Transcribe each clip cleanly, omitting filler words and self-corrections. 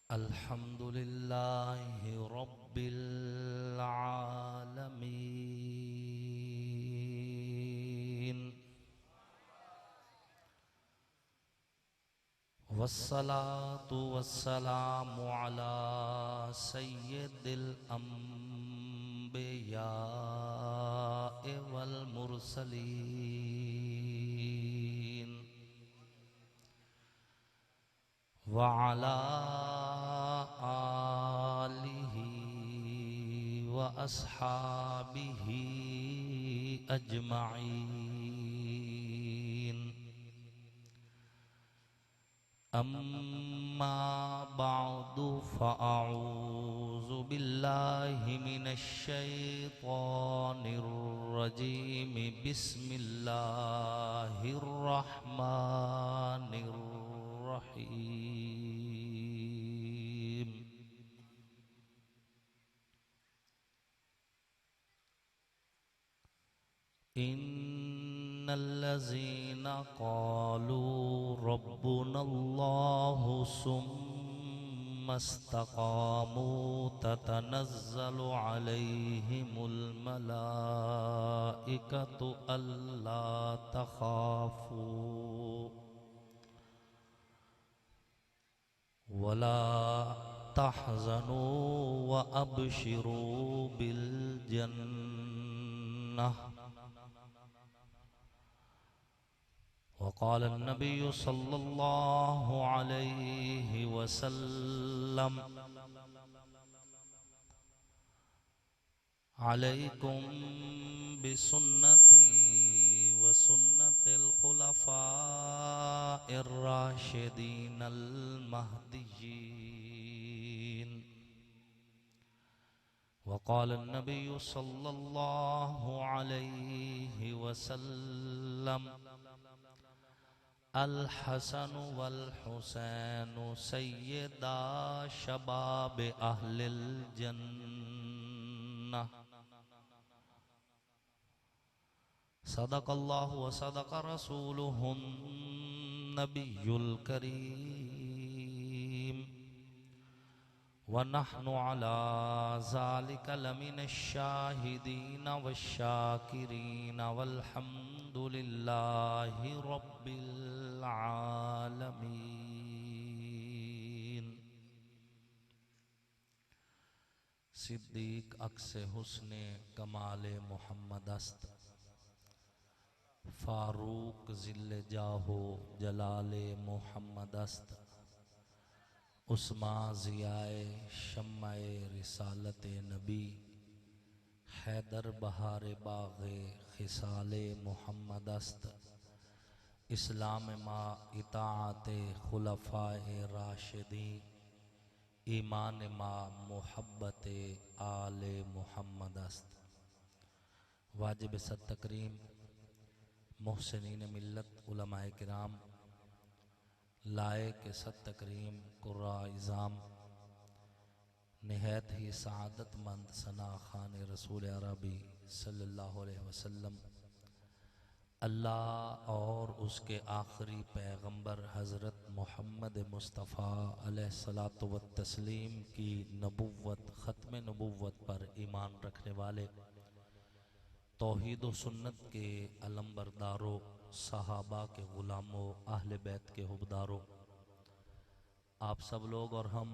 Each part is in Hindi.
अल्हम्दुलिल्लाहि रब्बिल आलमीन वस्सलातु वस्सलामु अला सय्यिदिल अंबिया'i वल मुरसलीन व अला आलिहि व अस्हाबिहि अजमईन। अम्मा बअदु फ़अऊज़ु बिल्लाहि मिनश शैतानिर रजीम। बिस्मिल्लाहिर रहमानिर रहीम। इन्नल्लज़ीना क़ालू रब्बुनल्लाहु सुम्मस्तक़ामू ततनज़्ज़लु अलैहिमुल मलाइकतु अल्ला तख़ाफ़ू वला तहज़नू व अबशिरू बिल जन्नह। वक़ाल नबी सल्लल्लाहु अलैहि वसल्लम अलैकुम बिसुन्नती व सुन्नतिल खुलफ़ाइर राशिदीनल महदिय्यीन। वक़ाल नबी सल्लल्लाहु अलैहि वसल्लम अल हसन वल हुसैन सय्यदा शबाब अहलिल जन्नह। सदक़ल्लाहु व सदक़ रसूलुहुन नबियुल करीम व नहनु अला ज़ालिका लमिनश शाहिदीन वश्शाकिरीन वल्हम्दुलिल्लाहि रब्बिल आलमीन। सिद्दीक अक्स हुस्ने कमाले मोहम्मद अस्त, फारूक ज़िल्ले जाहो जलाले मोहम्मद अस्त, उस्मा ज़ियाए शम्माए रिसालत नबी, हैदर बहारे बाग़े खिसाले मोहम्मद अस्त, इस्लाम मा इताअते खुलफ़ाए राशिदीन, ईमान मा मोहब्बते आले मोहम्मद अस्त। वाजिब सत तकरीम मोहसिनीन मिल्लत उलमाए किराम, लाए के सत तकरीम कुर्रा इज़ाम, निहायत ही सआदतमंद सना खान रसूल अरबी सल्लल्लाहु अलैहि वसल्लम, अल्लाह और उसके आखिरी पैगंबर हज़रत मोहम्मद मुस्तफ़ा अलैहिस्सलातु व तस्लीम की नबुव्वत ख़त्म नबुव्वत पर ईमान रखने वाले तौहीद व सुन्नत के अलंबरदारों, सहाबा के ग़ुलामों, अहले बैत के हुबदारों, आप सब लोग और हम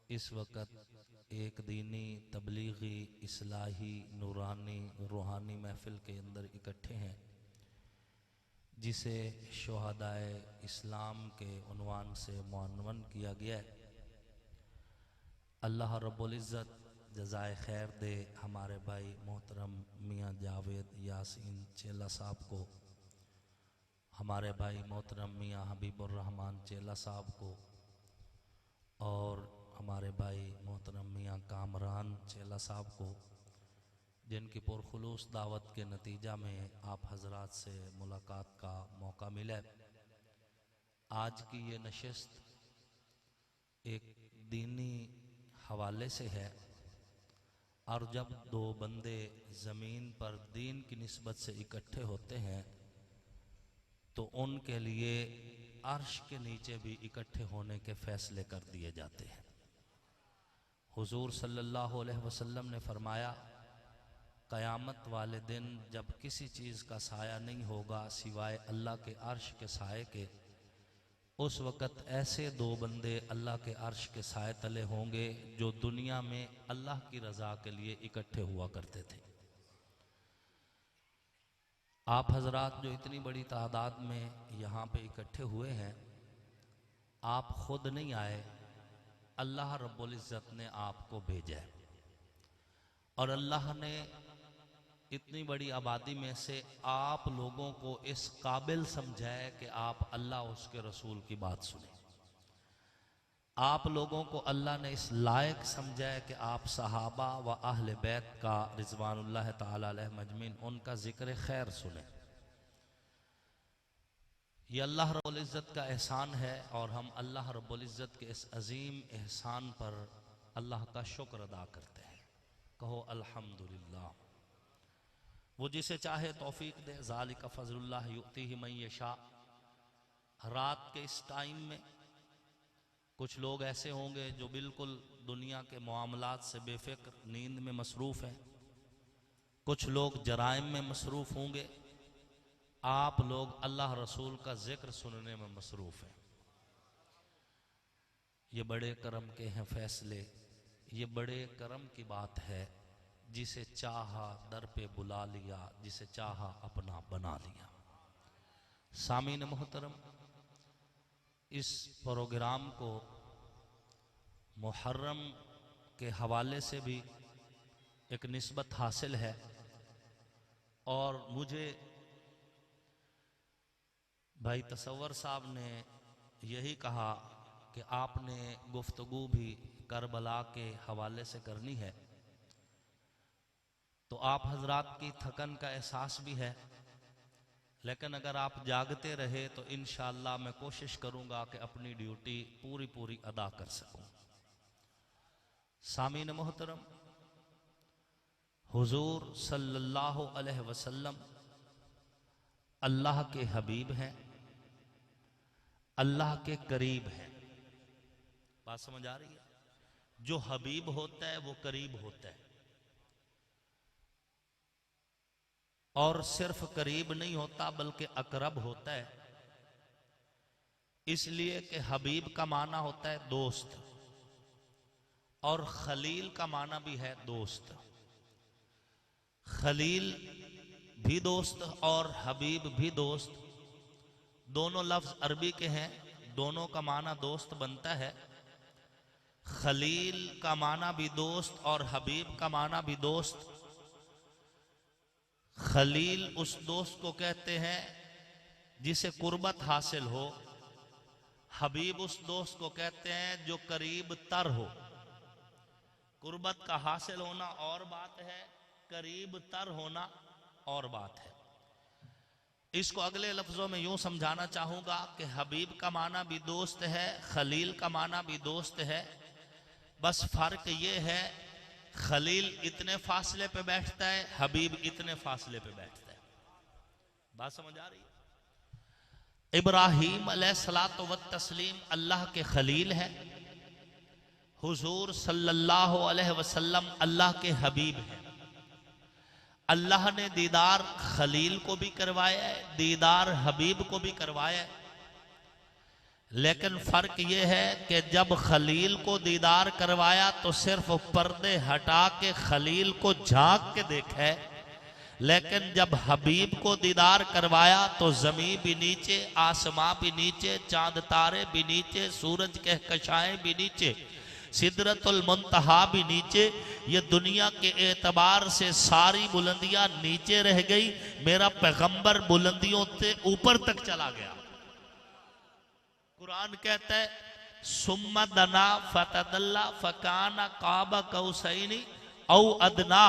इस वक़्त एक दीनी तबलीगी इस्लाही नूरानी रूहानी महफ़िल के अंदर इकट्ठे हैं, जिसे शुहदाए इस्लाम के उन्वान से मुअन्वन किया गया है। अल्लाह रब्बुल इज़्ज़त जज़ाए खैर दे हमारे भाई मोहतरम मियाँ जावेद यासीन चेला साहब को, हमारे भाई मोहतरम मियाँ हबीबुर रहमान चेला साहब को, और हमारे भाई मोहतरम मियाँ कामरान चेला साहब को, जिनकी पुरखुलूस दावत के नतीजा में आप हजरात से मुलाकात का मौका मिला। आज की ये नशिस्त एक दीनी हवाले से है, और जब दो बंदे ज़मीन पर दीन की निस्बत से इकट्ठे होते हैं तो उनके लिए अर्श के नीचे भी इकट्ठे होने के फैसले कर दिए जाते हैं। हुजूर सल्लल्लाहु अलैहि वसल्लम ने फरमाया, क़यामत वाले दिन जब किसी चीज़ का साया नहीं होगा सिवाय अल्लाह के अर्श के साए के, उस वक़्त ऐसे दो बंदे अल्लाह के अर्श के साए तले होंगे जो दुनिया में अल्लाह की रज़ा के लिए इकट्ठे हुआ करते थे। आप हजरात जो इतनी बड़ी तादाद में यहाँ पे इकट्ठे हुए हैं, आप खुद नहीं आए, अल्लाह रब्बुल इज़्ज़त ने आपको भेजा है। और अल्लाह ने इतनी बड़ी आबादी में से आप लोगों को इस काबिल समझा है कि आप अल्लाह उसके रसूल की बात सुने। आप लोगों को अल्लाह ने इस लायक समझा है कि आप सहाबा व अहले बैत का रिज़वानुल्लाह ताला अलैहिम अजमईन उनका ज़िक्र खैर सुने। ये अल्लाह रब्बुल इज़्ज़त का एहसान है और हम अल्लाह रब्बुल इज़्ज़त के इस अजीम एहसान पर अल्लाह का शुक्र अदा करते हैं। कहो अल्हम्दुलिल्लाह। वो जिसे चाहे तौफीक दे, ज़ालिका फ़ज़लुल्लाह युअतीहि मन यशा। रात के इस टाइम में कुछ लोग ऐसे होंगे जो बिल्कुल दुनिया के मामलात से बेफिक्र नींद में मसरूफ़ हैं, कुछ लोग जराइम में मसरूफ़ होंगे, आप लोग अल्लाह रसूल का जिक्र सुनने में मसरूफ़ हैं। ये बड़े करम के हैं फैसले, ये बड़े करम की बात है। जिसे चाहा दर पे बुला लिया, जिसे चाहा अपना बना लिया। सामीन मोहतरम, इस प्रोग्राम को मुहर्रम के हवाले से भी एक निस्बत हासिल है और मुझे भाई तसव्वुर साहब ने यही कहा कि आपने गुफ्तगू भी करबला के हवाले से करनी है, तो आप हजरात की थकन का एहसास भी है, लेकिन अगर आप जागते रहे तो इंशाअल्लाह मैं कोशिश करूंगा कि अपनी ड्यूटी पूरी अदा कर सकूं। सामीन मोहतरम, हुजूर सल्लल्लाहु अलैहि वसल्लम अल्लाह के हबीब हैं, अल्लाह के करीब हैं। बात समझ आ रही है? जो हबीब होता है वो करीब होता है, और सिर्फ करीब नहीं होता बल्कि अकरब होता है। इसलिए कि हबीब का माना होता है दोस्त, और खलील का माना भी है दोस्त। खलील भी दोस्त और हबीब भी दोस्त, दोनों लफ्ज अरबी के हैं, दोनों का माना दोस्त बनता है। खलील का माना भी दोस्त और हबीब का माना भी दोस्त। खलील उस दोस्त को कहते हैं जिसे कुर्बत हासिल हो, हबीब उस दोस्त को कहते हैं जो करीब तर हो। कुर्बत का हासिल होना और बात है, करीब तर होना और बात है। इसको अगले लफ्जों में यूं समझाना चाहूंगा कि हबीब का माना भी दोस्त है, खलील का माना भी दोस्त है, बस फर्क ये है खलील इतने फासले पे बैठता है, हबीब इतने फासले पे बैठता है। बात समझ आ रही है? इब्राहीम अलैहिस्सलातु वत्तस्लीम अल्लाह के खलील है, हुजूर सल्लल्लाहु अलैहि वसल्लम अल्लाह के हबीब हैं। अल्लाह ने दीदार खलील को भी करवाया है, दीदार हबीब को भी करवाया है, लेकिन फर्क यह है कि जब खलील को दीदार करवाया तो सिर्फ पर्दे हटा के खलील को झांक के देखा है, लेकिन जब हबीब को दीदार करवाया तो जमीन भी नीचे, आसमां भी नीचे, चांद तारे भी नीचे, सूरज के कहकशाएं भी नीचे, सिदरतुल मुंतहा भी नीचे, ये दुनिया के एतबार से सारी बुलंदियां नीचे रह गई, मेरा पैगंबर बुलंदियों से ऊपर तक चला गया। कुरान कहता है सुम्मा दना फतदल्ला फकाना काबा कौसैनी औ अदना।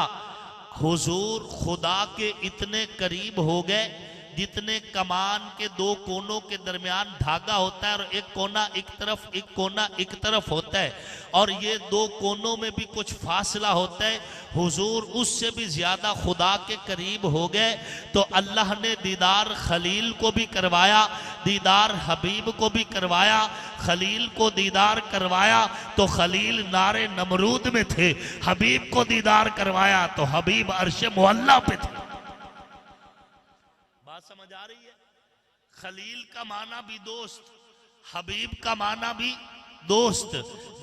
हुजूर खुदा के इतने करीब हो गए जितने कमान के दो कोनों के दरमियान धागा होता है और एक कोना एक तरफ एक कोना एक तरफ होता है, और ये दो कोनों में भी कुछ फासला होता है। हुजूर उससे भी ज्यादा खुदा के करीब हो गए, तो अल्लाह ने दीदार खलील को भी करवाया, दीदार हबीब को भी करवाया, खलील को दीदार करवाया तो खलील नारे नमरूद में थे, हबीब को दीदार करवाया तो हबीब अर्श मुअल्ला पे थे। बात समझ आ रही है? खलील का माना भी दोस्त, हबीब का माना भी दोस्त।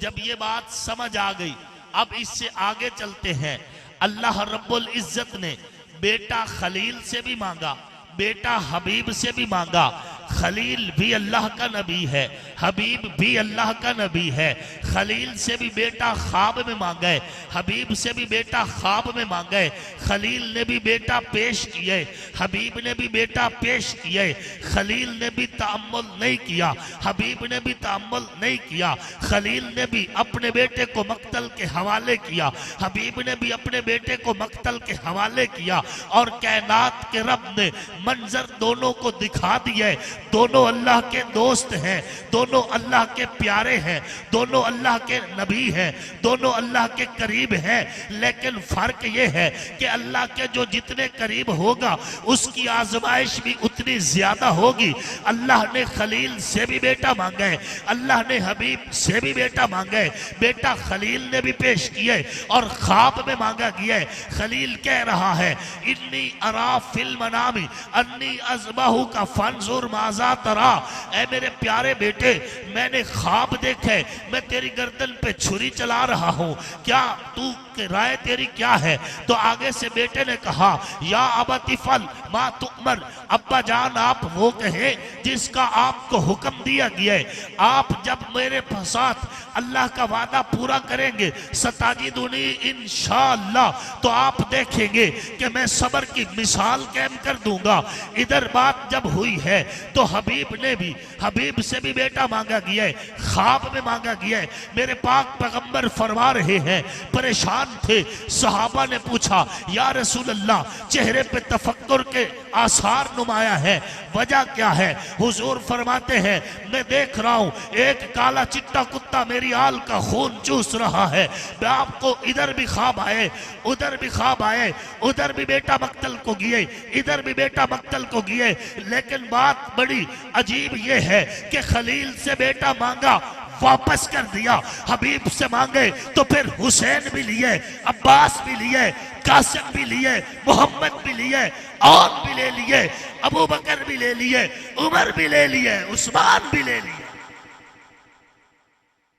जब ये बात समझ आ गई, अब इससे आगे चलते हैं। अल्लाह रब्बुल इज्जत ने बेटा खलील से भी मांगा, बेटा हबीब से भी मांगा। खलील भी अल्लाह का नबी है, हबीब भी अल्लाह का नबी है। खलील से भी बेटा ख्वाब में मांगे, हबीब से भी बेटा ख्वाब में मांगे। खलील ने भी बेटा पेश किए, हबीब ने भी बेटा पेश किए। खलील ने भी तअम्मुल नहीं किया, हबीब ने भी तअम्मुल नहीं किया। खलील ने भी अपने बेटे को मक्तल के हवाले किया, हबीब ने भी अपने बेटे को मक्तल के हवाले किया। और कायनात के रब ने मंजर दोनों को दिखा दिए। दोनों अल्लाह के दोस्त हैं, दोनों अल्लाह के प्यारे हैं, दोनों अल्लाह के नबी हैं, दोनों अल्लाह के करीब हैं। लेकिन फर्क ये है कि अल्लाह के जो जितने करीब होगा उसकी आजमाइश भी उतनी ज्यादा होगी। अल्लाह ने खलील से भी बेटा मांगे, अल्लाह ने हबीब से भी बेटा मांगे। बेटा खलील ने भी पेश किए और ख्वाब में मांगा गया। खलील कह रहा है, इन्नी अरा फिल मनामी अन्नी अज़बहु का फंजुर माजा तरा। ऐ मेरे प्यारे बेटे, मैंने ख्वाब देखे मैं तेरी गर्दन पे छुरी चला रहा हूं, क्या तू राय तेरी क्या है? तो आगे से बेटे ने कहा, या अबती फल मा तुअमर, अब्बा जान आप वो कहे जिसका आपको हुक्म दिया गया है। आप जब मेरे साथ अल्लाह का वादा पूरा करेंगे, सताजिदुनी इंशाअल्लाह, तो आप देखेंगे कि मैं सब्र की मिसाल कायम कर दूंगा। इधर बात जब हुई है तो हबीब से भी बेटा मांगा गया है, ख्वाब में मांगा गया है। मेरे पाक पैगंबर फरमा रहे हैं, परेशान थे। सहाबा ने पूछा, या रसूल अल्लाह, चेहरे पे तफक्कुर के आसार नुमाया है, वजह क्या है? हुजूर फरमाते हैं, मैं देख रहा हूं एक काला चिट्टा कुत्ता मेरी आल का खून चूस रहा है। मैं आपको इधर भी ख्वाब आए, उधर भी ख्वाब आए, उधर भी बेटा मक्तल को गिए, इधर भी बेटा मक्तल को गिए। लेकिन बात बड़ी अजीब यह है कि खलील से बेटा मांगा, वापस कर दिया। हबीब से मांगे तो फिर हुसैन भी लिए, अब्बास भी लिए, कासिम भी लिए, मोहम्मद भी लिए, और भी ले लिए, अबू बकर भी ले लिए, उमर भी ले लिए, उस्मान भी ले लिए।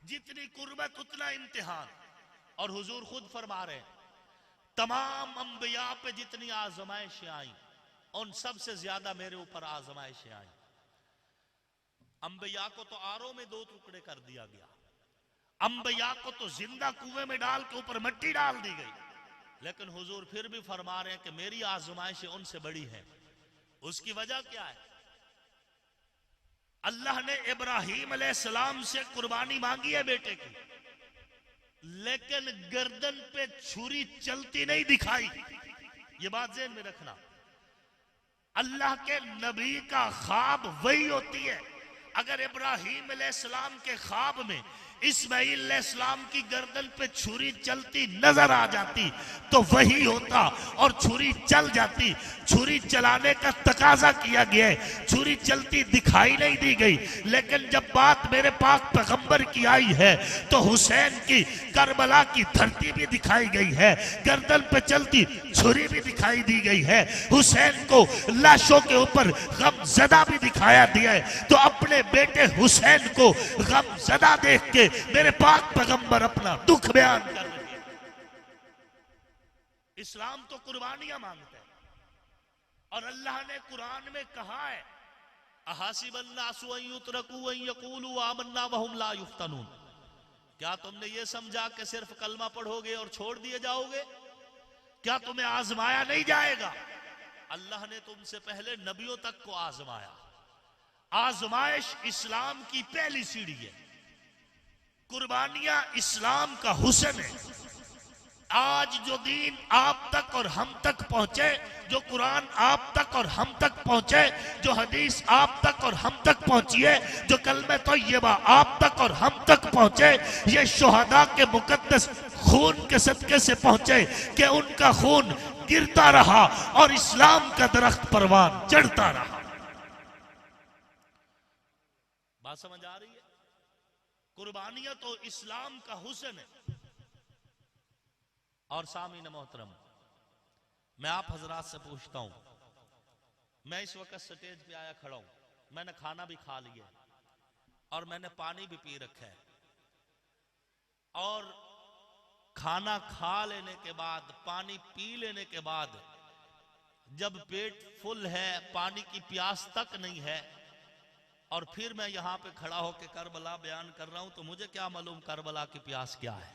जितनी कुर्बत उतना इम्तिहान। और हुजूर खुद फरमा रहे, तमाम अंबिया पे जितनी आजमाइशें आई, उन सबसे ज्यादा मेरे ऊपर आजमाइशें आई। अंबिया को तो आरों में 2 टुकड़े कर दिया गया, अंबिया को तो जिंदा कुएं में डाल के ऊपर मिट्टी डाल दी गई। लेकिन हुजूर फिर भी फरमा रहे हैं कि मेरी आजमाइशें उनसे बड़ी हैं। उसकी वजह क्या है? अल्लाह ने इब्राहीम अलैहिस्सलाम से कुर्बानी मांगी है बेटे की, लेकिन गर्दन पे छुरी चलती नहीं दिखाई। ये बात ज़हन में रखना। अल्लाह के नबी का ख्वाब वही होती है। अगर इब्राहीम अलैहिस्सलाम के ख्वाब में इस्माइल अलैहिस्सलाम की गर्दन पे छुरी चलती नजर आ जाती तो वही होता, और छुरी चल जाती। छुरी चलाने का तकाजा किया गया है, छुरी चलती दिखाई नहीं दी गई। लेकिन जब बात मेरे पाक पैगंबर की आई है तो हुसैन की करबला की धरती भी दिखाई गई है, गर्दन पे चलती छुरी भी दिखाई दी गई है। हुसैन को लाशों के ऊपर गमजदा भी दिखाया दिया है। तो अपने बेटे हुसैन को गमजदा देख के मेरे पाक पैगंबर अपना दुख बयान कर रहे हैं। इस्लाम तो कुर्बानियां मांगता है, और अल्लाह ने कुरान में कहा है, अहासिबन्नासु अन युतरकू अन यकूलू आमन्ना वहुम ला युफ्तनून। क्या तुमने ये समझा कि सिर्फ कलमा पढ़ोगे और छोड़ दिए जाओगे? क्या तुम्हें आजमाया नहीं जाएगा? अल्लाह ने तुमसे पहले नबियों तक को आजमाया। आजमाइश इस्लाम की पहली सीढ़ी है। कुर्बानियां इस्लाम का हुस्न है। आज जो दीन आप तक और हम तक पहुंचे, जो कुरान आप तक और हम तक पहुंचे, जो हदीस आप तक और हम तक पहुंची है, जो कलमे तय्यबा आप तक और हम तक पहुंचे, ये शुहदा के मुकद्दस खून के सदके से पहुंचे कि उनका खून गिरता रहा और इस्लाम का दरख्त परवान चढ़ता रहा। बात समझ आ रही है? कुर्बानियां तो इस्लाम का हुस्न है। और सामीन मोहतरम, मैं आप हजरात से पूछता हूं, मैं इस वक्त स्टेज पे आया खड़ा हूं, मैंने खाना भी खा लिया और मैंने पानी भी पी रखा है, और खाना खा लेने के बाद, पानी पी लेने के बाद, जब पेट फुल है, पानी की प्यास तक नहीं है, और फिर मैं यहां पे खड़ा होकर करबला बयान कर रहा हूं, तो मुझे क्या मालूम करबला की प्यास क्या है?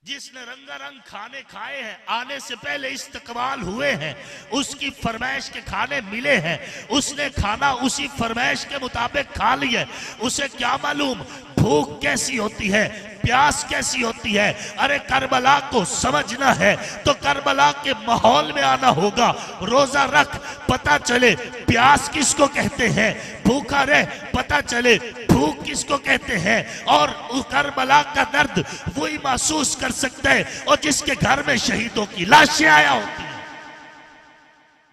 जिसने रंगारंग खाने खाए हैं, आने से पहले इस्तकबाल हुए हैं, उसकी फरमाइश के खाने मिले हैं, उसने खाना उसी फरमाइश के मुताबिक खा लिया, उसे क्या मालूम भूख कैसी होती है, प्यास कैसी होती है। अरे करबला को समझना है तो करबला के माहौल में आना होगा। रोजा रख, पता चले प्यास किसको कहते हैं, भूखा रहे, पता चले भूख किसको कहते हैं। और करबला का दर्द वही महसूस कर सकता है और जिसके घर में शहीदों की लाशें आया होती हैं।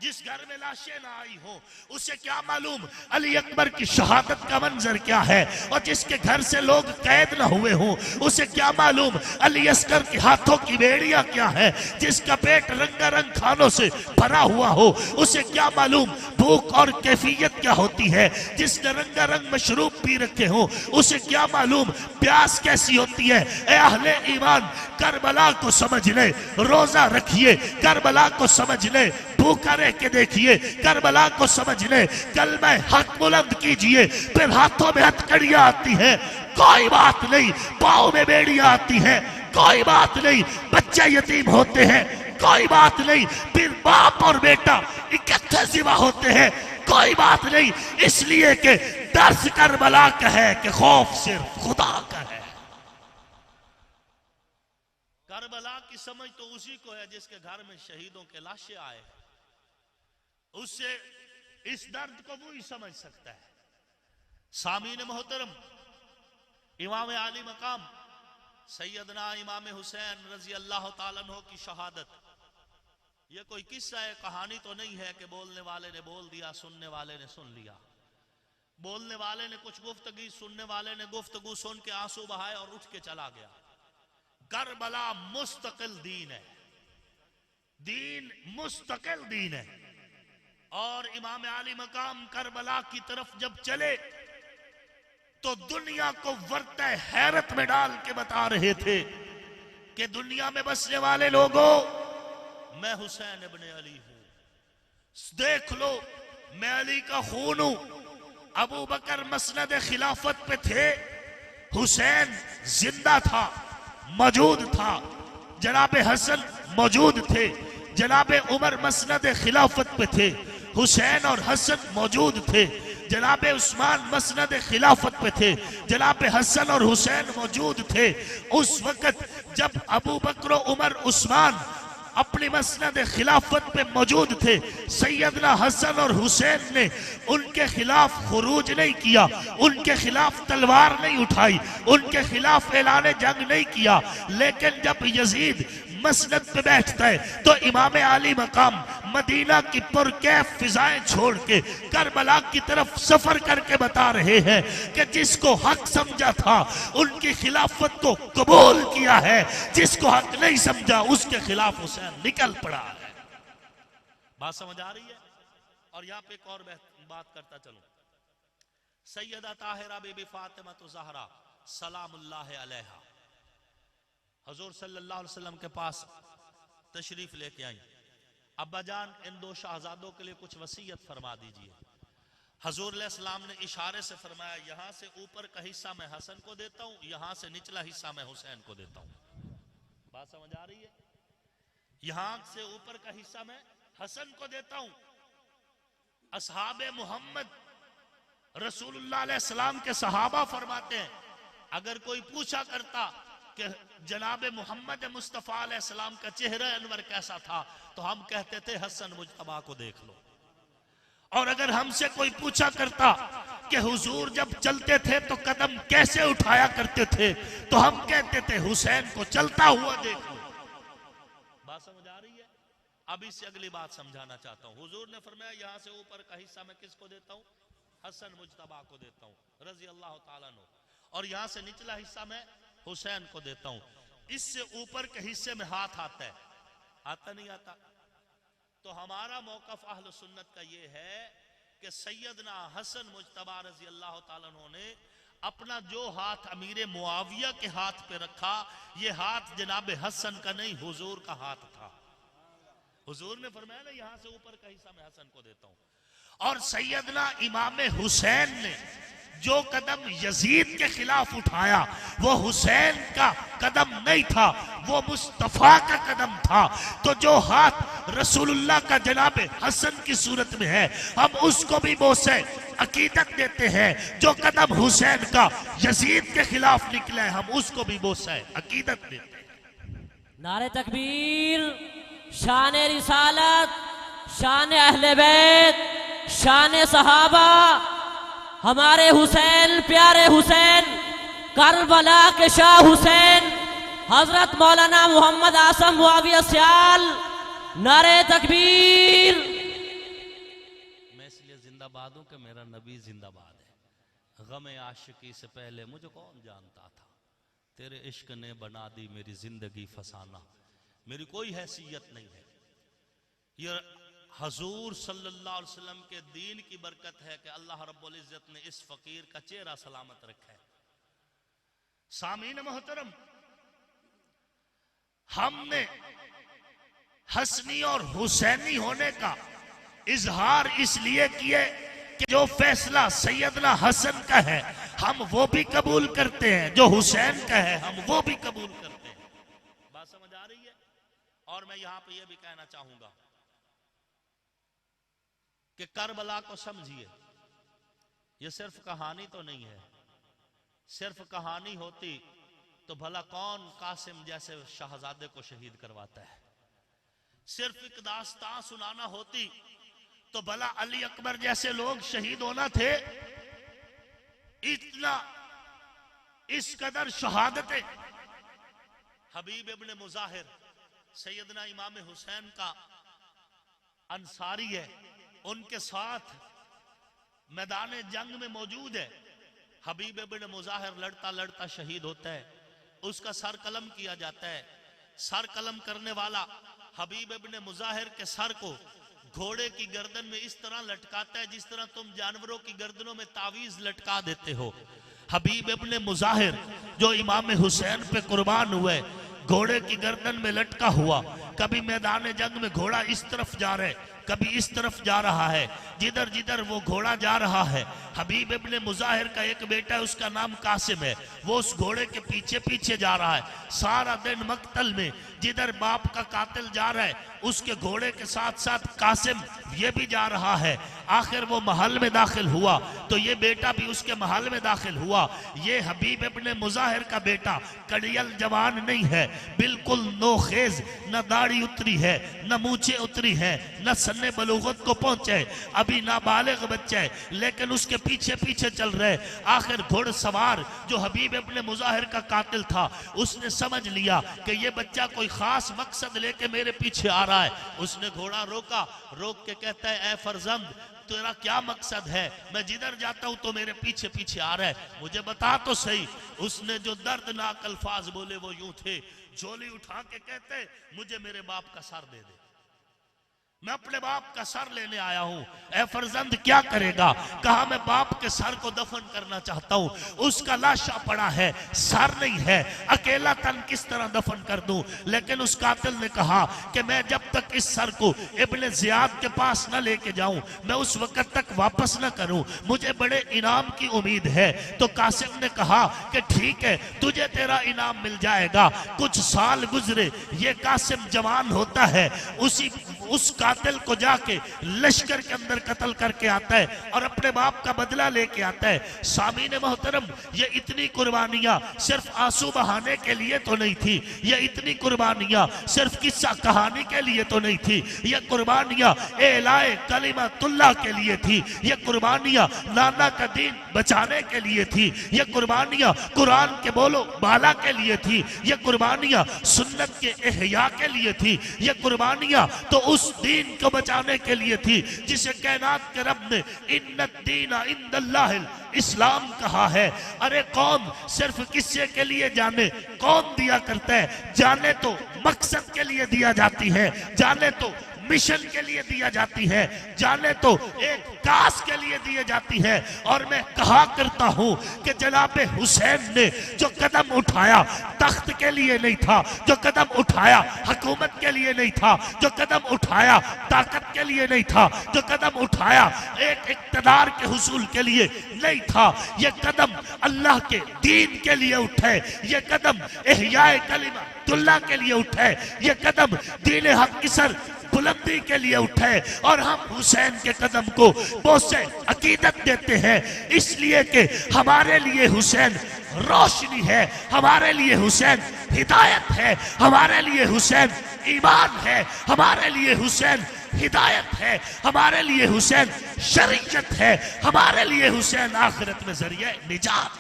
जिस घर में लाशें ना आई हो उसे क्या मालूम अली अकबर की शहादत का मंजर क्या है, और जिसके घर से लोग कैद ना हुए हों उसे क्या मालूम अली अस्कर के हाथों की बेड़ियां क्या है। जिसका पेट रंगारंग खानों से भरा हुआ हो उसे क्या मालूम भूख और कैफियत क्या होती है। जिसने रंगारंग मशरूब पी रखे हो उसे क्या मालूम प्यास कैसी होती है। ए अहले ईमान, करबला को समझ ले, रोजा रखिए, करबला को समझ ले, भूखा रह के देखिए, करबला को समझ ले, कलमा हक बुलंद कीजिए, फिर हाथों में हथकड़ियां आती हैं, कोई बात नहीं, पाँव में बेड़ियां आती हैं, कोई बात नहीं, बच्चे यतीम होते हैं, कोई बात नहीं, फिर बाप और बेटा इकट्ठे सिवा होते हैं, कोई बात नहीं, इसलिए कि दर्स करबला का है कि खौफ सिर्फ खुदा का है। करबला की समझ तो उसी को है जिसके घर में शहीदों के लाशें आए, उससे इस दर्द को वो ही समझ सकता है। सामीन मोहतरम, इमाम आली मकाम सैयदना इमाम हुसैन रजी अल्लाह ताला अन्हु की शहादत, ये कोई किस्सा है, कहानी तो नहीं है कि बोलने वाले ने बोल दिया, सुनने वाले ने सुन लिया। बोलने वाले ने कुछ गुफ्तगू, सुनने वाले ने गुफ्तगू सुन के आंसू बहाए और उठ के चला गया। करबला मुस्तकिल दीन है, दीन मुस्तकिल दीन है। और इमाम आली मकाम करबला की तरफ जब चले तो दुनिया को वर्ता हैरत में डाल के बता रहे थे कि दुनिया में बसने वाले लोगों, मैं हुसैन इब्ने अली हूं, देख लो मैं अली का खून हूं। अबू बकर मसनद खिलाफत पे थे, हुसैन जिंदा था, मौजूद था, जनाब हसन मौजूद थे, जनाब उमर मसनद खिलाफत पे थे, हुसैन और हसन मौजूद थे, जनाब उस्मान मसनद खिलाफत पे थे, जनाब हसन और हुसैन मौजूद थे। उस वक्त जब अबू बकर उमर उस्मान अपनी मसनद खिलाफत पे मौजूद थे, सैयदना हसन और हुसैन ने उनके खिलाफ खुरूज नहीं किया, उनके खिलाफ तलवार नहीं उठाई, उनके खिलाफ ऐलान जंग नहीं किया। लेकिन जब यजीद मसनद पे बैठता है तो इमाम आली मकाम मदीना की पुरकैफ फिजाएं छोड़ के करबला की तरफ सफर करके बता रहे हैं कि जिसको हक समझा था उनकी खिलाफत को कबूल किया है, जिसको हक नहीं समझा उसके खिलाफ हुसैन निकल पड़ा है। बात समझ आ रही है? और यहाँ पे एक और बात करता चलूं, सैयदा ताहिरा बीबी फातिमा तो ज़हरा सलामुल्लाह अलैहा हजूर सल्लल्लाहु अलैहि वसल्लम के पास तशरीफ लेके आई। अब्बा जान, इन दो शहजादों के लिए कुछ वसीयत फरमा दीजिए। हजूर अलैहिस्सलाम ने इशारे से फरमाया, यहां से ऊपर का हिस्सा मैं हसन को देता हूं, यहां से निचला हिस्सा मैं हुसैन को देता हूं। बात समझ आ रही है? यहां से ऊपर का हिस्सा मैं हसन को देता हूं। असहाबे मोहम्मद रसूलुल्लाह अलैहि सलाम के सहाबा फरमाते हैं, अगर कोई पूछा करता कि जनाब मोहम्मद मुस्तफ़ा अलैहिस्सलाम का चेहरा अनवर कैसा था, तो हम कहते थे हसन मुज्तबा को देख लो। और अगर हमसे कोई पूछा करता कि हुजूर जब चलते थे तो कदम कैसे उठाया करते थे, तो हम कहते थे हुसैन को चलता हुआ देख लो। बात समझ आ रही है? अब इससे अगली बात समझाना चाहता हूं। हुजूर ने फरमाया, यहां से ऊपर का हिस्सा मैं किसको देता हूं? हसन मुजतबा को देता हूँ रजी अल्लाह ताला अन्हु, और यहां से निचला हिस्सा मैं हुसैन को देता हूँ। इससे ऊपर के हिस्से में हाथ आता है, आता नहीं आता? तो हमारा मौकफ अहल सुन्नत का ये है कि सैयदना हसन मुजतबा रजी अल्लाह ताला अन्हु ने अपना जो हाथ अमीर मुआविया के हाथ पे रखा, ये हाथ जनाब हसन का नहीं हुजूर का हाथ था। हुजूर ने फरमाया ना यहां से ऊपर का हिस्सा मैं हसन को देता हूं। और सैयदना इमाम हुसैन ने जो कदम यजीद के खिलाफ उठाया वो हुसैन का कदम नहीं था, वो मुस्तफा का कदम था। तो जो हाथ रसूलुल्लाह का जनाब हसन की सूरत में है, हम उसको भी बोसे अकीदत देते हैं। जो कदम हुसैन का यजीद के खिलाफ निकला है, हम उसको भी बोसे अकीदत देते हैं। नारे तकबीर, शान रिसालत, शान अहले बैत, शान सहाबा, हमारे हुसैन, प्यारे हुसैन, करबला के शाह हुसैन, हजरत मौलाना मोहम्मद आसम मुआविया सियाल, नारे तकबीर। मैं इसलिए जिंदाबाद हूं कि मेरा नबी जिंदाबाद है। गम आशिकी से पहले मुझे कौन जानता था, तेरे इश्क ने बना दी मेरी जिंदगी फसाना, मेरी कोई हैसियत नहीं है। ये हजूर सल्लल्लाहु अलैहि वसल्लम के दीन की बरकत है कि अल्लाह रब्बुल इज्जत ने इस फकीर का चेहरा सलामत रखा है। सामीन मोहतरम, हमने हसनी और हुसैनी होने का इजहार इसलिए किए कि जो फैसला सैयदना हसन का है हम वो भी कबूल करते हैं, जो हुसैन का है हम वो भी कबूल करते हैं। बात समझ आ रही है? और मैं यहां पे ये भी कहना चाहूंगा कि करबला को समझिए, ये सिर्फ कहानी तो नहीं है। सिर्फ कहानी होती तो भला कौन कासिम जैसे शहजादे को शहीद करवाता है। सिर्फ एक दास्तां सुनाना होती तो भला अली अकबर जैसे लोग शहीद होना थे। इतना इस कदर शहादतें हबीब इब्ने मुजाहिर सैयदना इमाम हुसैन का अंसारी है, उनके साथ मैदान जंग में मौजूद है। हबीब इब्ने मुजाहिर लड़ता लड़ता शहीद होता है, उसका सर कलम किया जाता है। सर कलम करने वाला हबीब इब्ने मुजाहिर के सर को घोड़े की गर्दन में इस तरह लटकाता है जिस तरह तुम जानवरों की गर्दनों में तावीज लटका देते हो। हबीब इब्ने मुजाहिर जो इमाम हुसैन पे कुर्बान हुए, घोड़े की गर्दन में लटका हुआ, कभी मैदान जंग में घोड़ा इस तरफ जा रहा है, कभी इस तरफ जा रहा है। जिधर जिधर वो घोड़ा जा रहा है, हबीब इब्ने मुजाहिर का एक बेटा है, उसका नाम कासिम है, वो उस घोड़े के पीछे पीछे जा रहा है। सारा दिन मक्तल में जिधर बाप का कातिल जा रहा है उसके घोड़े के साथ साथ कासिम ये भी जा रहा है। आखिर वो महल में दाखिल हुआ तो ये बेटा भी उसके महल में दाखिल हुआ। ये हबीब इब्ने मुजाहिर का बेटा कड़ियल जवान नहीं है, बिल्कुल नोखेज, न दाढ़ी उतरी है, न मूछे उतरी है, न सन्ने बलूगत को पहुंचे, अभी नाबालिग बच्चा है, लेकिन उसके पीछे पीछे चल रहे। आखिर घुड़सवार जो हबीब इब्ने मुजाहिर का कातिल था उसने समझ लिया कि ये बच्चा कोई खास मकसद लेके मेरे पीछे आ रहा है। उसने घोड़ा रोका, रोक के कहता है, ए फरजंद तेरा क्या मकसद है? मैं जिधर जाता हूं तो मेरे पीछे पीछे आ रहा है, मुझे बता तो सही। उसने जो दर्दनाक अल्फाज बोले वो यूं थे, झोली उठा के कहते मुझे मेरे बाप का सर दे दे, मैं अपने बाप का सर लेने आया हूं। ए फरजंद क्या करेगा? कहा मैं बाप के सर को दफन करना चाहता हूं, उसका लाशा पड़ा है, सर नहीं है, अकेला तन किस तरह दफन कर दूं? लेकिन उस कातिल ने कहा कि मैं जब तक इस सर को इब्ने जियाद के पास न लेके जाऊं, मैं उस वक्त तक वापस न करूं, मुझे बड़े इनाम की उम्मीद है। तो कासिम ने कहा कि ठीक है, तुझे तेरा इनाम मिल जाएगा। कुछ साल गुजरे, ये कासिम जवान होता है, उस कातिल को जाके लश्कर के अंदर कत्ल करके आता है और अपने बाप का बदला लेके आता है। सामीन मोहतरम, ये इतनी कुर्बानियां सिर्फ आंसू बहाने के लिए तो नहीं थी, ये इतनी कुर्बानियां सिर्फ किस्सा कहानी के लिए तो नहीं थी, ये कुर्बानियां एलाए कलिमतुल्लाह के लिए थी, ये कुर्बानियां नाना का दीन बचाने के लिए थी, ये कुर्बानियां कुरान के बोलो बाला के लिए थी, ये कुर्बानियां सुन्नत के एहया के लिए थी, ये कुर्बानियां तो उस दीन को बचाने के लिए थी जिसे कायनात के रब ने इन्नद्दीना इंदल्लाहिल इस्लाम कहा है। अरे कौन सिर्फ किस्से के लिए जाने, कौन दिया करता है? जाने तो मकसद के लिए दिया जाती है, जाने तो मिशन के लिए दिया जाती है, जाने तो एक कास के लिए दिए जाती है। और मैं कहा करता हूं कि जनाब हुसैन ने जो कदम उठाया तख्त के लिए नहीं था, जो कदम उठाया हुकूमत के लिए नहीं था, जो कदम उठाया ताकत के लिए नहीं था, जो कदम उठाया एक इक्तदार के हुसूल के लिए नहीं था, ये कदम अल्लाह के दीन के लिए उठे, ये कदम इहयाए कलिमतुल्लाह के लिए उठे, ये कदम दीन हक की सर बुलंदी के लिए उठे। और हम हुसैन के कदम को बहुत से अकीदत देते हैं, इसलिए कि हमारे लिए हुसैन रोशनी है, हमारे लिए हुसैन हिदायत है, हमारे लिए हुसैन ईमान है, हमारे लिए हुसैन हिदायत है, हमारे लिए हुसैन शरीयत है, हमारे लिए हुसैन आखिरत में जरिए निजात।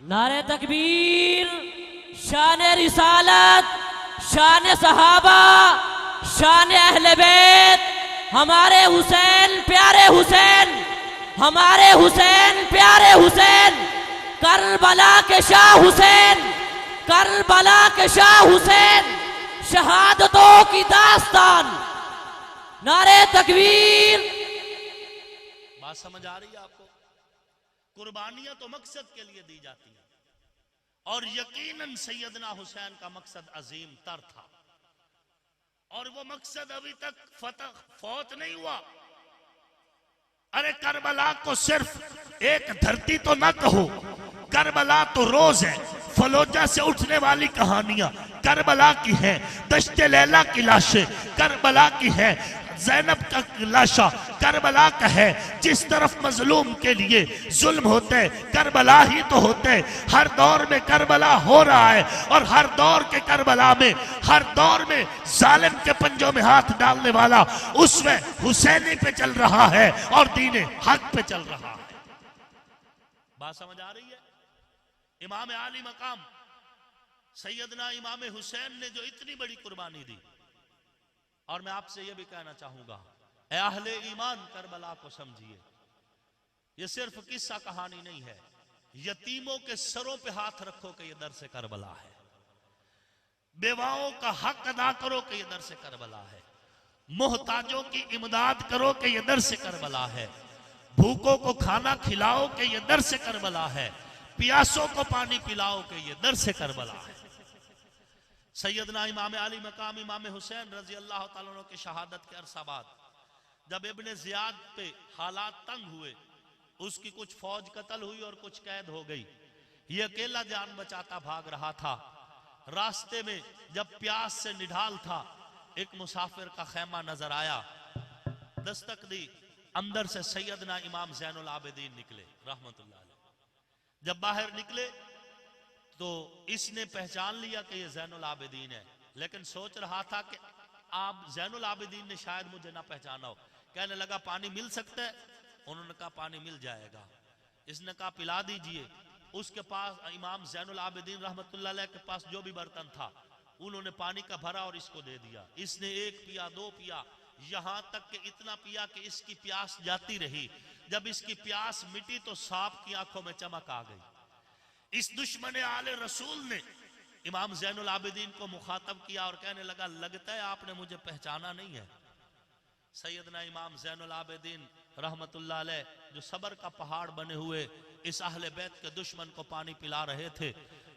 नारे तकबीर, शान रिसालत, शान सहाबा, शान अहले बैत, हमारे हुसैन प्यारे हुसैन, हमारे हुसैन प्यारे हुसैन, करबला के शाह हुसैन, करबला के शाह हुसैन, शहादतों की दास्तान। नारे तकबीर। बात समझ आ रही है आपको? कुर्बानियां तो मकसद के लिए दी जाती हैं, और यकीनन सैयदना हुसैन का मकसद अजीम तर था, और वो मकसद अभी तक फौत नहीं हुआ। अरे करबला को सिर्फ एक धरती तो ना कहो, करबला तो रोज है। फलोजा से उठने वाली कहानियां करबला की हैं, दश्ते लैला की लाशें करबला की हैं, ज़ैनब का लाशा करबला का है। जिस तरफ मजलूम के लिए जुल्म होते करबला ही तो होते। हर दौर में करबला हो रहा है, और हर दौर के करबला में, हर दौर में जालिम के पंजों में हाथ डालने वाला उसमें हुसैनी पे चल रहा है और दीन हक पे चल रहा है। बात समझ आ रही है? इमाम आली मकाम सैयदना इमाम हुसैन ने जो इतनी बड़ी कुर्बानी दी, और मैं आपसे यह भी कहना चाहूंगा, ऐ अहले ईमान करबला को समझिए, यह सिर्फ किस्सा कहानी नहीं है। यतीमों के सरों पे हाथ रखो कि यह दर से करबला है, बेवाओं का हक अदा करो कि यह दर से करबला है, मोहताजों की इमदाद करो कि यह दर से करबला है, भूखों को खाना खिलाओ कि यह दर से करबला है, प्यासों को पानी पिलाओ कि यह दर से करबला है। सैयदना इमाम आली मकाम इमाम हुसैन रजी अल्लाह ताला अन्हु की शहादत के अरसा बाद जब इब्ने जियाद पे हालात तंग हुए, उसकी कुछ फौज कत्ल हुई और कुछ कैद हो गई, ये अकेला जान बचाता भाग रहा था। रास्ते में जब प्यास से निढाल था, एक मुसाफिर का खेमा नजर आया, दस्तक दी, अंदर से सैयदना इमाम ज़ैनुल आबिदीन निकले रहमतुल्लाह अलैह। जब बाहर निकले तो इसने पहचान लिया कि ये ज़ैनुल आबिदीन है, लेकिन सोच रहा था कि आप ज़ैनुल आबिदीन ने शायद मुझे ना पहचाना हो। कहने लगा पानी मिल सकता है? उन्होंने कहा पानी मिल जाएगा। इसने कहा पिला दीजिए। उसके पास इमाम ज़ैनुल आबिदीन रहमतुल्लाह अलैह के पास जो भी बर्तन था उन्होंने पानी का भरा और इसको दे दिया। इसने एक पिया, दो पिया, यहां तक कि इतना पिया कि इसकी प्यास जाती रही। जब इसकी प्यास मिटी तो सांप की आंखों में चमक आ गई। इस दुश्मन आले रसूल ने इमाम ज़ैनुल आबिदीन को मुखातब किया और कहने लगा लगता है आपने मुझे पहचाना नहीं है। सैयदना इमाम ज़ैनुल आबिदीन रहमतुल्लाह अलैह जो सबर का पहाड़ बने हुए इस अहले बैत के दुश्मन को पानी पिला रहे थे,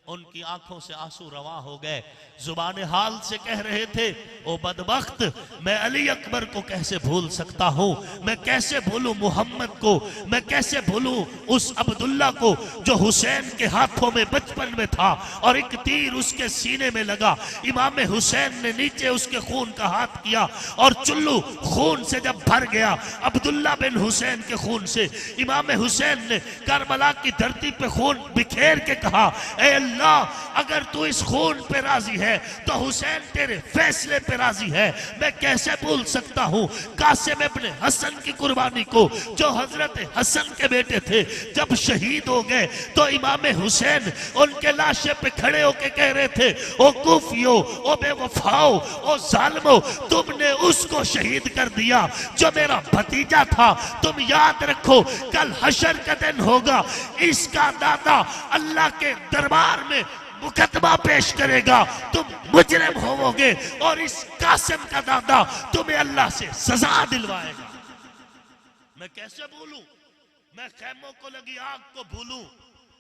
उनकी आंखों से आंसू रवा हो गए। जुबान हाल से कह रहे थे, ओ बदबख्त, मैं अली अकबर को कैसे भूल सकता हूं, मैं कैसे भूलूं मोहम्मद को, मैं कैसे भूलूं उस अब्दुल्ला को जो हुसैन के हाथों में बचपन में था और एक तीर उसके सीने में लगा। इमाम हुसैन ने नीचे उसके खून का हाथ किया और चुल्लू खून से जब भर गया, अब्दुल्ला बिन हुसैन के खून से, इमाम हुसैन ने करबला की धरती पे खून बिखेर के कहा, ऐ अल्लाह अगर तू इस खून पे राजी है तो हुसैन तेरे फैसले पे राजी है। मैं कैसे भूल सकता हूँ कासिम इब्न हसन की कुर्बानी को, जो हजरत हसन के बेटे थे। जब शहीद हो गए तो इमाम हुसैन उनके लाशे पे खड़े होके कह रहे थे, ओ कूफियो, ओ बेवफाओ, ओ जालिमो, तुमने उसको शहीद कर दिया जो मेरा भतीजा था। तुम याद रखो कल हशर का दिन होगा, इसका दादा अल्लाह के दरबार में मुकदमा पेश करेगा, तुम मुजरिम होवोगे और इस कासिम का दादा तुम्हें अल्लाह से सजा दिलवाएगा। मैं कैसे भूलूं? मैं खैमों को लगी आग को भूलूं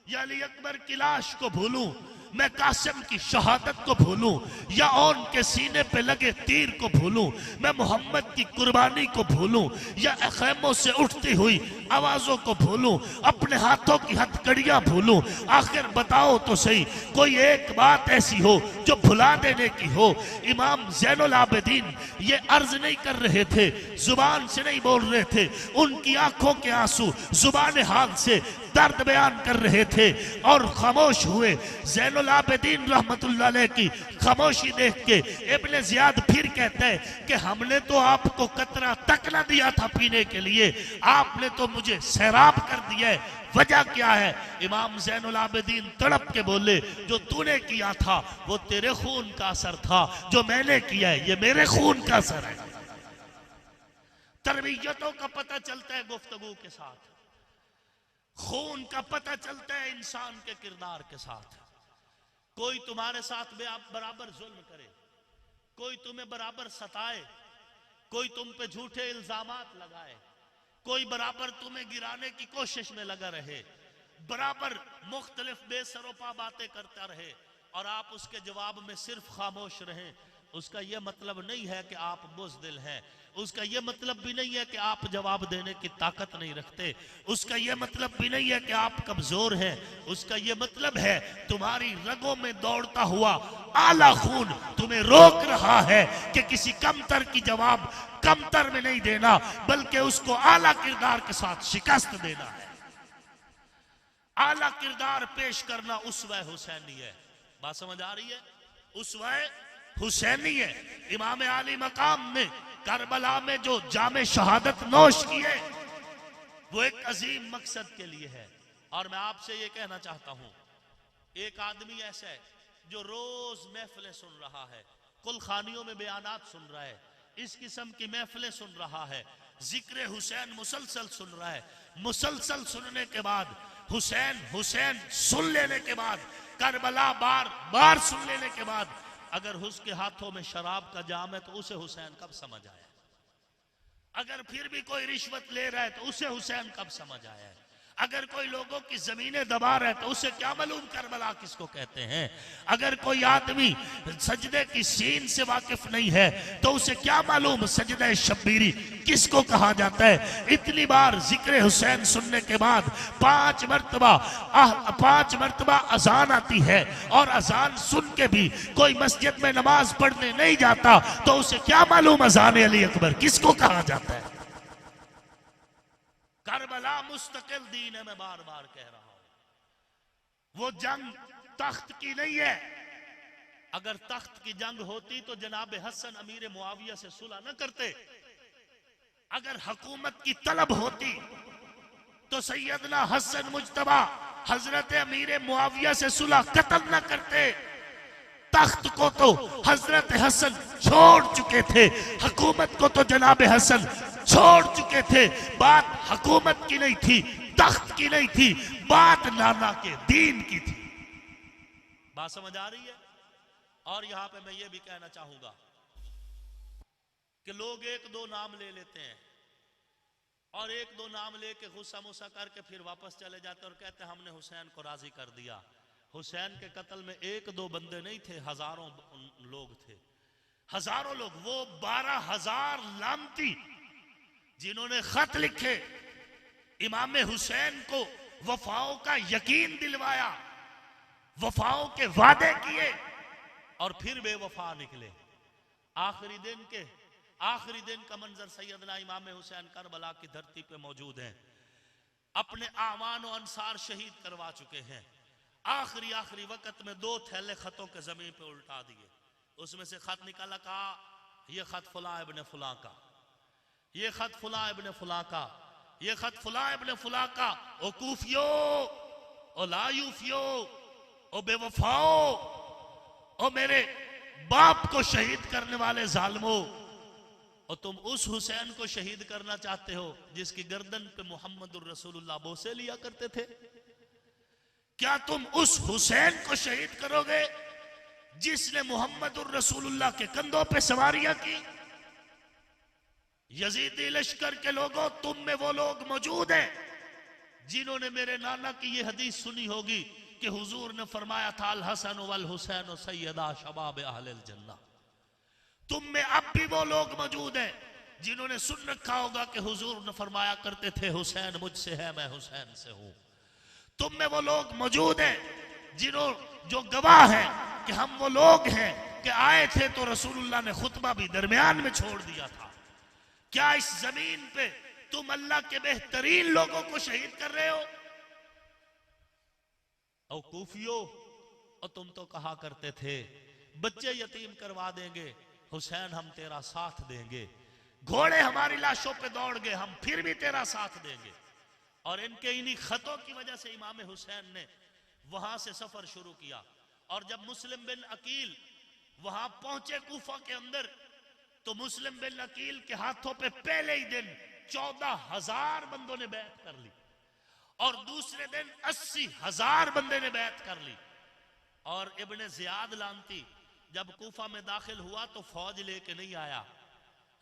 या अली अकबर की लाश को भूलूं? मैं कासिम की शहादत को भूलूं या ओन के सीने पे लगे तीर को भूलूं? मैं मोहम्मद की कुर्बानी को भूलूं या खैमों से उठती हुई आवाजों को भूलूं? अपने हाथों की हथकड़ियां भूलूं? आखिर बताओ तो सही, कोई एक बात ऐसी हो जो भुला देने की हो। इमाम ज़ैनुल आबिदीन ये अर्ज नहीं कर रहे थे, जुबान से नहीं बोल रहे थे, उनकी आंखों के आंसू जुबान हाल से दर्द बयान कर रहे थे और खामोश हुए। ज़ैनुल आबिदीन रहमतुल्लाह अलैह की खामोशी देख के इब्न ज़ियाद फिर कहते हैं कि हमने तो आपको कतरा तक ना दिया था पीने के लिए, आपने तो मुझे सैराब कर दिया है। वजह क्या है? इमाम ज़ैनुल आबिदीन तड़प के बोले, जो तूने किया था वो तेरे खून का असर था, जो मैंने किया है ये मेरे खून का असर है। तरबियतों का पता चलता है गुफ्तगू के साथ, खून का पता चलता है इंसान के किरदार के साथ। कोई तुम्हारे साथ में आप बराबर जुल्म करे, कोई तुम्हें बराबर सताए, कोई तुम पे झूठे इल्जामात लगाए, कोई बराबर तुम्हें गिराने की कोशिश में लगा रहे, बराबर मुख्तलिफ बेसरोपा बातें करता रहे और आप उसके जवाब में सिर्फ खामोश रहें, उसका यह मतलब नहीं है कि आप बुज़दिल हैं। उसका यह मतलब भी नहीं है कि आप जवाब देने की ताकत नहीं रखते। उसका यह मतलब भी नहीं है कि आप कमजोर हैं। उसका यह मतलब है तुम्हारी रगों में दौड़ता हुआ आला खून तुम्हें रोक रहा है कि किसी कमतर की जवाब कमतर में नहीं देना, बल्कि उसको आला किरदार के साथ शिकस्त देना है। आला किरदार पेश करना उसवा हुसैनी है। बात समझ आ रही है? उसवा हुसैनी है। इमाम आली मकाम ने करबला में जो जामे शहादत नोश किए वो एक अजीम मकसद के लिए है। और मैं आपसे ये कहना चाहता हूं, एक आदमी ऐसा है जो रोज महफिलें सुन रहा है, कुल खानियों में बयानात सुन रहा है, इस किस्म की महफिलें सुन रहा है, जिक्र हुसैन मुसलसल सुन रहा है। मुसलसल सुनने के बाद, हुसैन हुसैन सुन लेने के बाद, करबला बार बार सुन लेने के बाद, अगर उसके हाथों में शराब का जाम है तो उसे हुसैन कब समझ आया? अगर फिर भी कोई रिश्वत ले रहा है तो उसे हुसैन कब समझ आया है? अगर कोई लोगों की जमीनें दबा रहा है तो उसे क्या मालूम करबला किसको कहते हैं? अगर कोई आदमी सजदे की सीन से वाकिफ नहीं है तो उसे क्या मालूम सजदे शब्बीरी किसको कहा जाता है? इतनी बार जिक्र हुसैन सुनने के बाद 5 मर्तबा अजान आती है और अजान सुन के भी कोई मस्जिद में नमाज पढ़ने नहीं जाता तो उसे क्या मालूम अजान अली अकबर किसको कहा जाता है? करबला मुस्तकिल दीन है। मैं बार बार कह रहा हूं वो जंग तख्त की नहीं है। अगर तख्त की जंग होती तो जनाब हसन अमीर मुआविया से सुलह न करते। अगर हुकूमत की तलब होती तो सैयदना हसन मुज्तबा हजरत अमीर मुआविया से सुलह कत्ल न करते। तख्त को तो हजरत हसन छोड़ चुके थे, हुकूमत को तो जनाब हसन छोड़ चुके थे। बात हुकूमत की नहीं थी, तख्त की नहीं थी, बात नाना के दीन की थी। बात समझ आ रही है? और यहां पे मैं ये भी कहना चाहूंगा कि लोग 1-2 नाम ले लेते हैं और 1-2 नाम लेके गुस्सा मुस्सा करके फिर वापस चले जाते और कहते हैं हमने हुसैन को राजी कर दिया। हुसैन के कत्ल में 1-2 बंदे नहीं थे, हजारों लोग थे, हजारों लोग। वो 12,000 लामती जिन्होंने खत लिखे, इमाम हुसैन को वफाओं का यकीन दिलवाया, वफाओं के वादे किए और फिर बेवफा निकले। आखिरी दिन का मंजर सैयदना इमाम हुसैन करबला की धरती पे मौजूद है। अपने आवान और अंसार शहीद करवा चुके हैं, आखिरी आखिरी वक्त में 2 थैले खतों के जमीन पे उल्टा दिए। उसमें से खत निकाला, कहा यह खत फुला इब्ने फुला का, ये खत फुला इब्ने फुला का, ये खत फुला इब्ने फुला का। ओ कूफियो, ओ लायूफियो, ओ बेवफाओ, ओ मेरे बाप को शहीद करने वाले जालिमो, और तुम उस हुसैन को शहीद करना चाहते हो जिसकी गर्दन पे मोहम्मदुर रसूलुल्लाह बोसे लिया करते थे? क्या तुम उस हुसैन को शहीद करोगे जिसने मोहम्मदुर रसूलुल्लाह के कंधों पे सवारियां की? यजीदी लश्कर के लोगों, तुम में वो लोग मौजूद हैं जिन्होंने मेरे नाना की ये हदीस सुनी होगी कि हुजूर ने फरमाया था, अल हसन वल हुसैन सैयदा शबाब अहलिल जन्नह। तुम में अब भी वो लोग मौजूद हैं जिन्होंने सुन रखा होगा कि हुजूर ने फरमाया करते थे, हुसैन मुझसे है, मैं हुसैन से हूं। तुम में वो लोग मौजूद हैं जो गवाह हैं कि हम वो लोग हैं कि आए थे तो रसूलुल्लाह ने खुतबा भी दरमियान में छोड़ दिया था। क्या इस जमीन पे तुम अल्लाह के बेहतरीन लोगों को शहीद कर रहे हो? और कूफियो, और तुम तो कहा करते थे बच्चे यतीम करवा देंगे, हुसैन हम तेरा साथ देंगे, घोड़े हमारी लाशों पे दौड़ गए, हम फिर भी तेरा साथ देंगे। और इनके इन्हीं खतों की वजह से इमाम हुसैन ने वहां से सफर शुरू किया। और जब मुस्लिम बिन अकील वहां पहुंचे कूफा के अंदर, तो मुस्लिम बिन अकील के हाथों पे पहले ही दिन 14,000 बंदों ने बैत कर ली और दूसरे दिन 80,000 बंदे ने बैत कर ली। और इब्ने जियाद लानती जब कूफा में दाखिल हुआ तो फौज लेके नहीं आया,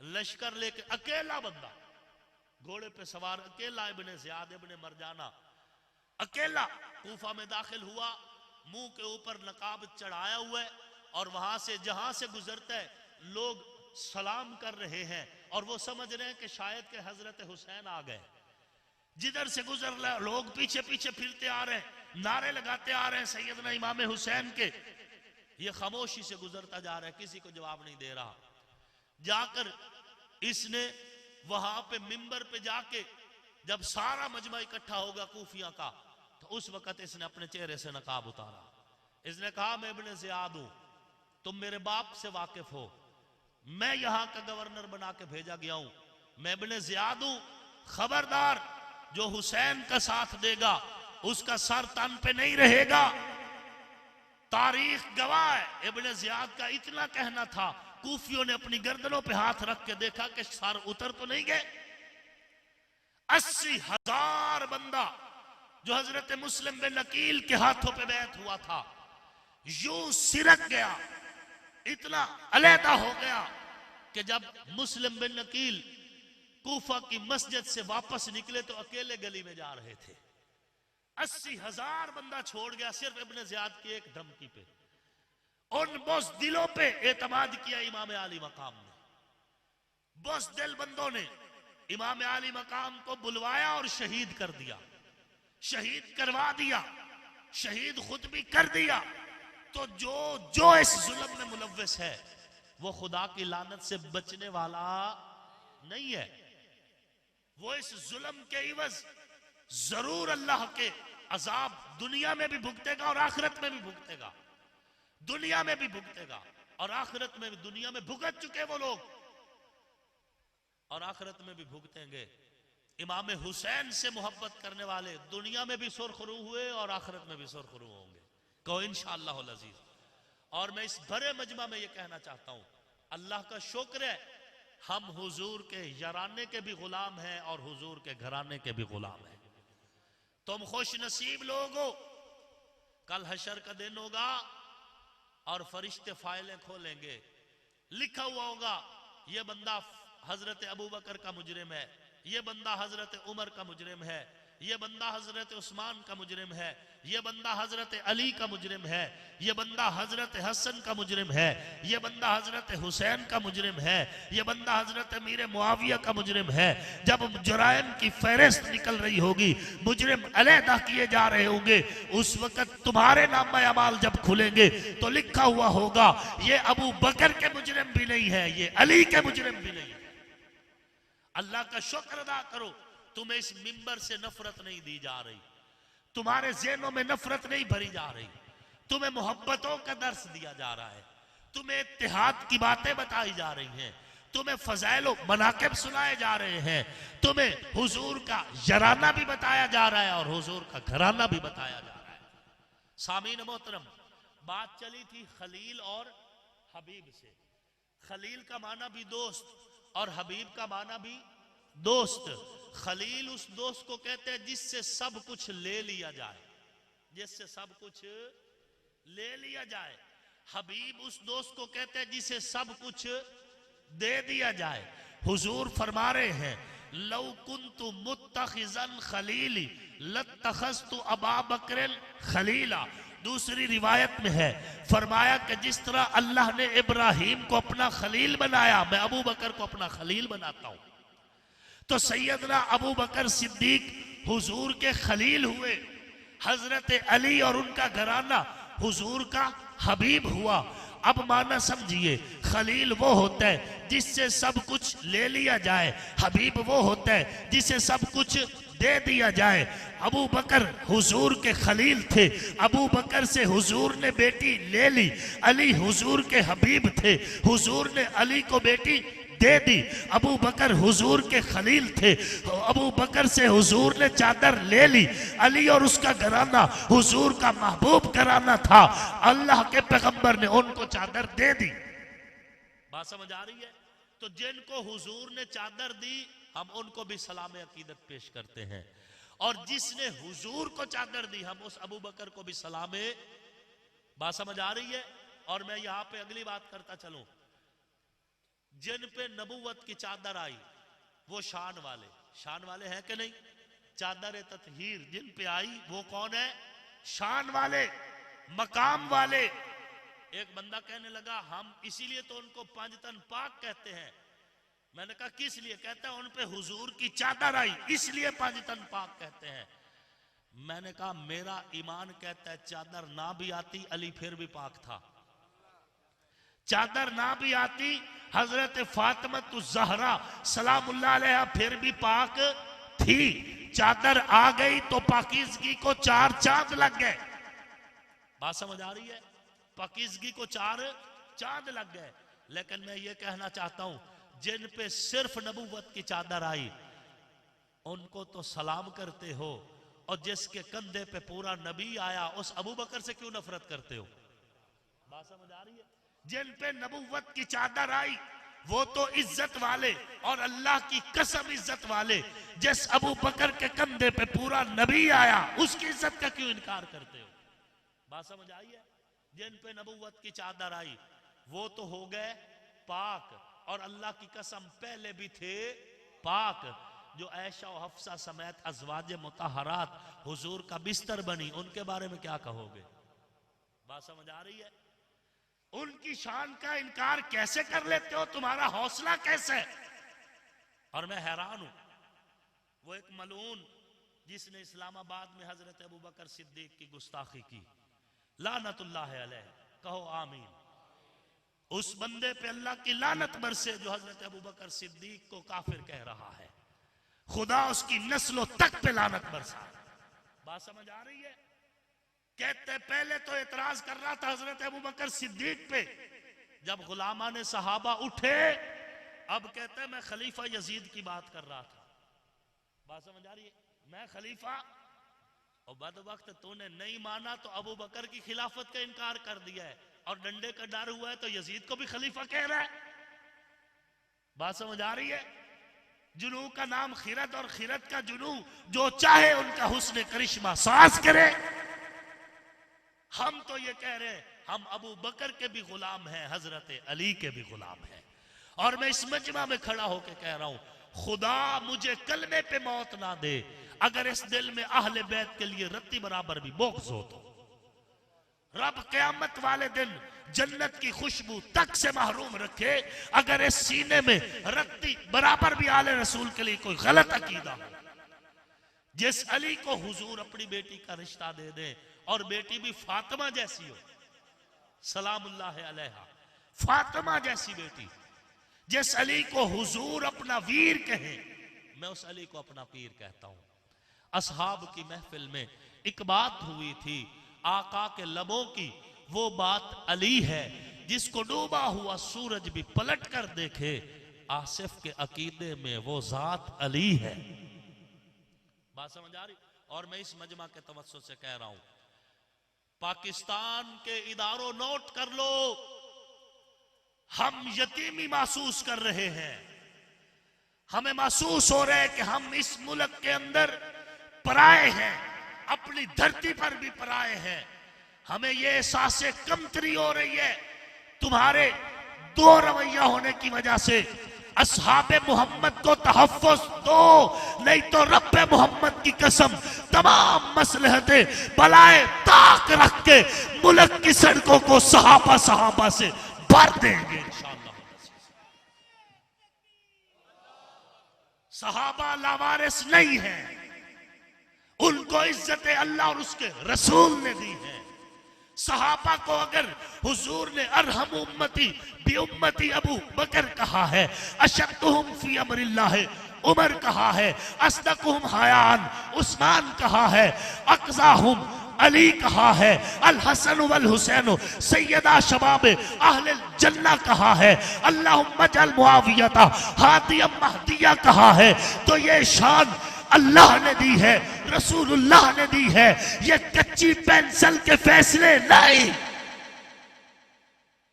लश्कर लेके अकेला बंदा घोड़े पे सवार अकेला इब्ने जियाद इब्ने मरजाना अकेला कूफा में दाखिल हुआ, मुंह के ऊपर नकाब चढ़ाया हुआ है और वहां से जहां से गुजरता है लोग सलाम कर रहे हैं और वो समझ रहे हैं कि शायद के हजरत हुसैन आ गए। जिधर से गुजर रहे लोग पीछे पीछे फिरते आ रहे हैं, नारे लगाते आ रहे हैं सैयदना इमाम हुसैन के। ये खामोशी से गुजरता जा रहा है, किसी को जवाब नहीं दे रहा। जाकर इसने वहां पे मिंबर पे जाके जब सारा मजमा इकट्ठा होगा कूफिया का, तो उस वक्त इसने अपने चेहरे से नकाब उतारा। इसने कहा, मैं इब्ने ज़ियाद हूं, तुम मेरे बाप से वाकिफ हो, मैं यहां का गवर्नर बना के भेजा गया हूं, मैं इब्ने ज़ियाद हूं, खबरदार जो हुसैन का साथ देगा उसका सर तन पे नहीं रहेगा। तारीख गवाह है, इब्ने ज़ियाद का इतना कहना था, कूफियों ने अपनी गर्दनों पे हाथ रख के देखा कि सर उतर तो नहीं गए। 80,000 बंदा जो हजरत मुस्लिम बिन अकील के हाथों पे बैत हुआ था यूं सिरक गया, इतना अलहदा हो गया कि जब मुस्लिम बिन अकील कूफा की मस्जिद से वापस निकले तो अकेले गली में जा रहे थे। 80,000 बंदा छोड़ गया सिर्फ इब्ने ज़ियाद की एक धमकी पे। उन बुज़दिलों पे एतमाद किया इमाम आली मकाम ने। बुज़दिल बंदों ने इमाम आली मकाम को बुलवाया और शहीद कर दिया, शहीद करवा दिया, शहीद खुद भी कर दिया। तो जो इस जुल्म में मुलव्वस है वो खुदा की लानत से बचने वाला नहीं है। वो इस जुल्म के इवज जरूर अल्लाह के अजाब दुनिया में भी भुगतेगा और आखिरत में भी भुगतेगा। दुनिया में भी भुगतेगा और आखिरत में भी। दुनिया में भुगत चुके वो लोग और आखिरत में भी भुगतेंगे। इमाम हुसैन से मोहब्बत करने वाले दुनिया में भी सुरखरू हुए और आखिरत में भी सुरखरू होंगे, कहो इंशाअल्लाह अज़ीज़। और मैं इस भरे मजमा में ये कहना चाहता हूं, अल्लाह का शुक्र है हम हुजूर के याराने के भी गुलाम हैं और हुजूर के घराने के भी गुलाम हैं। तुम खुश नसीब लोग हो, कल हशर का दिन होगा और फरिश्ते फाइलें खोलेंगे, लिखा हुआ होगा ये बंदा हजरत अबू बकर का मुजरिम है, ये बंदा हजरत उमर का मुजरिम है, ये बंदा हजरत उस्मान का मुजरिम है, ये बंदा हजरत अली का मुजरिम है, ये बंदा हजरत हसन का मुजरिम है, ये बंदा हजरत हुसैन का मुजरिम है, ये बंदा हजरत अमीर मुआविया का मुजरिम है। जब जुराइम की फहरिस्त निकल रही होगी, मुजरिम अलहदा किए जा रहे होंगे, उस वक्त तुम्हारे नामा अमाल जब खुलेंगे तो लिखा हुआ होगा ये अबू बकर के मुजरिम भी नहीं है, ये अली के मुजरिम भी नहीं है। अल्लाह का शुक्र अदा करो, तुम्हें इस मिंबर से नफरत नहीं दी जा रही, तुम्हारे ज़हनों में नफरत नहीं भरी जा रही, तुम्हें मोहब्बतों का दर्स दिया जा रहा है, तुम्हें इत्तेहाद की बातें बताई जा रही हैं, तुम्हें फज़ाइल व मनाक़िब सुनाए जा रहे हैं, तुम्हें हुजूर का यराना भी बताया जा रहा है और हुजूर का घराना भी बताया जा रहा है। सामीन मोहतरम, बात चली थी खलील और हबीब से। खलील का माना भी दोस्त और हबीब का माना भी दोस्त। खलील उस दोस्त को कहते हैं जिससे सब कुछ ले लिया जाए, जिससे सब कुछ ले लिया जाए। हबीब उस दोस्त को कहते हैं जिसे सब कुछ दे दिया जाए। हुजूर फरमा रहे हैं, लौ कुन्तु मुत्तखिज़न खलीली लत्तखज़तु अबा बकर खलीला। दूसरी रिवायत में है, फरमाया कि जिस तरह अल्लाह ने इब्राहिम को अपना खलील बनाया, मैं अबू बकर को अपना खलील बनाता हूं। तो सैयदना अबू बकर सिद्दीक हुजूर के खलील हुए, हजरत अली और उनका घराना हुजूर का हबीब हुआ। अब माना समझिए, खलील वो होता है जिससे सब कुछ ले लिया जाए, हबीब वो होता है जिसे सब कुछ दे दिया जाए। अबू बकर हुजूर के खलील थे, अबू बकर से हुजूर ने बेटी ले ली। अली हुजूर के हबीब थे, हुजूर ने अली को बेटी दे दी। अबू बकर हुजूर के खलील थे, अबू बकर से हुजूर ने चादर ले ली। अली और उसका घराना हुजूर का महबूब घराना था, अल्लाह के पैगंबर ने उनको चादर दे दी। बात समझ आ रही है? तो जिनको हुजूर ने चादर दी, हम उनको भी सलाम अकीदत पेश करते हैं, और जिसने हुजूर को चादर दी, हम उस अबू बकर को भी सलाम। बात समझ आ रही है? और मैं यहां पे अगली बात करता चलूं, जिन पे नबूवत की चादर आई वो शान वाले हैं कि नहीं? चादर ततहीर जिन पे आई वो कौन है? शान वाले, मकाम वाले। एक बंदा कहने लगा, हम इसीलिए तो उनको पंजतन पाक कहते हैं। मैंने कहा किस लिए? कहता है उन पे हुजूर की चादर आई इसलिए पंजतन पाक कहते हैं। मैंने कहा मेरा ईमान कहता है चादर ना भी आती अली फिर भी पाक था, चादर ना भी आती हजरत फातिमा ज़हरा सलामुल्लाह अलैहा फिर भी पाक थी। चादर आ गई तो पाकीज़गी को 4 चांद लग गए। बात समझ आ रही है? पाकीज़गी को 4 चांद लग गए। लेकिन मैं ये कहना चाहता हूं, जिन पे सिर्फ नबूवत की चादर आई उनको तो सलाम करते हो, और जिसके कंधे पे पूरा नबी आया उस अबू बकर से क्यों नफरत करते हो? बात समझ आ रही है? जिन पे नबूवत की चादर आई वो तो इज्जत वाले, और अल्लाह की कसम इज्जत वाले। जिस अबू बकर के कंधे पे पूरा नबी आया उसकी इज्जत का क्यों इनकार करते हो? बात समझ आई है? जिन पे नबूवत की चादर आई वो तो हो गए पाक, और अल्लाह की कसम पहले भी थे पाक। जो ऐशा और हफ्सा समेत अज़वाज मुतहरात हुजूर का बिस्तर बनी, उनके बारे में क्या कहोगे? बात समझ आ रही है? उनकी शान का इनकार कैसे कर लेते हो? तुम्हारा हौसला कैसे? और मैं हैरान हूं, वो एक मलून जिसने इस्लामाबाद में हजरत अबू बकर सिद्दीक की गुस्ताखी की, लानतुल्लाह अलैह, कहो आमीन। उस बंदे पे अल्लाह की लानत बरसे जो हजरत अबू बकर सिद्दीक को काफिर कह रहा है, खुदा उसकी नस्लों तक पे लानत बरसा। बात समझ आ रही है? कहते पहले तो एतराज कर रहा था हजरत अबू बकर सिद्दीक पे, जब गुलामा ने सहाबा उठे, अब कहते मैं खलीफा यजीद की बात कर रहा था। बात समझ आ रही है? मैं खलीफा, और बद वक्त तूने नहीं माना तो अबू बकर की खिलाफत का इनकार कर दिया है, और डंडे का डर हुआ है तो यजीद को भी खलीफा कह रहा है। बात समझ आ रही है? जुनू का नाम खिरत, और खिरत का जुनू जो चाहे उनका हुस्न करिश्मा साज करे। हम तो ये कह रहे हैं हम अबू बकर के भी गुलाम हैं, हजरत अली के भी गुलाम हैं, और मैं इस मजमा में खड़ा होकर कह रहा हूं, खुदा मुझे कलमे पे मौत ना दे अगर इस दिल में अहले बैत के लिए रत्ती बराबर भी बुग़्ज़ हो तो। रब क़यामत वाले दिन जन्नत की खुशबू तक से महरूम रखे अगर इस सीने में रत्ती बराबर भी आले रसूल के लिए कोई गलत अकीदा हो। जिस अली को हुजूर अपनी बेटी का रिश्ता दे दे, और बेटी भी फातिमा जैसी हो सलामुल्लाह अलैहा, फातिमा जैसी बेटी, जिस अली को हुजूर अपना वीर कहे, मैं उस अली को अपना पीर कहता हूं। असहाब की महफिल में एक बात हुई थी आका के लबों की, वो बात अली है। जिसको डूबा हुआ सूरज भी पलट कर देखे, आसिफ के अकीदे में वो जात अली है। बात समझ आ रही? और मैं इस मजमा के तवज्जुह से कह रहा हूं, पाकिस्तान के इदारों नोट कर लो, हम यतीमी महसूस कर रहे हैं। हमें महसूस हो रहा है कि हम इस मुल्क के अंदर पराए हैं, अपनी धरती पर भी पराए हैं। हमें यह एहसास कमतरी हो रही है तुम्हारे दो रवैया होने की वजह से। असहाबे मोहम्मद को तहफ्फुज़ दो, नहीं तो रब्बे मोहम्मद की कसम तमाम मसलहतें बलाए ताक रख के मुल्क की सड़कों को सहाबा से भर देंगे इंशाअल्लाह। सहाबा लावारिस नहीं है, उनको इज्जत अल्लाह और उसके रसूल ने दी है। सहाबा को अगर हुजूर ने अरहम उम्मती बि उम्मती अबू बकर कहा है, अशद्दुहुम फी अमरिल्लाह उमर कहा है, अस्दकुहुम हयान उस्मान कहा है, अक़ज़ाहुम अली कहा है, अल हसन वल हुसैन सैयदा शबाब अहले जन्नह कहा है, अल्लाहुम्मा जल मुआवियता हादियम महदिया कहा है। तो ये शान अल्लाह ने दी है, रसूलुल्लाह ने दी है। ये कच्ची पेंसिल के फैसले नहीं,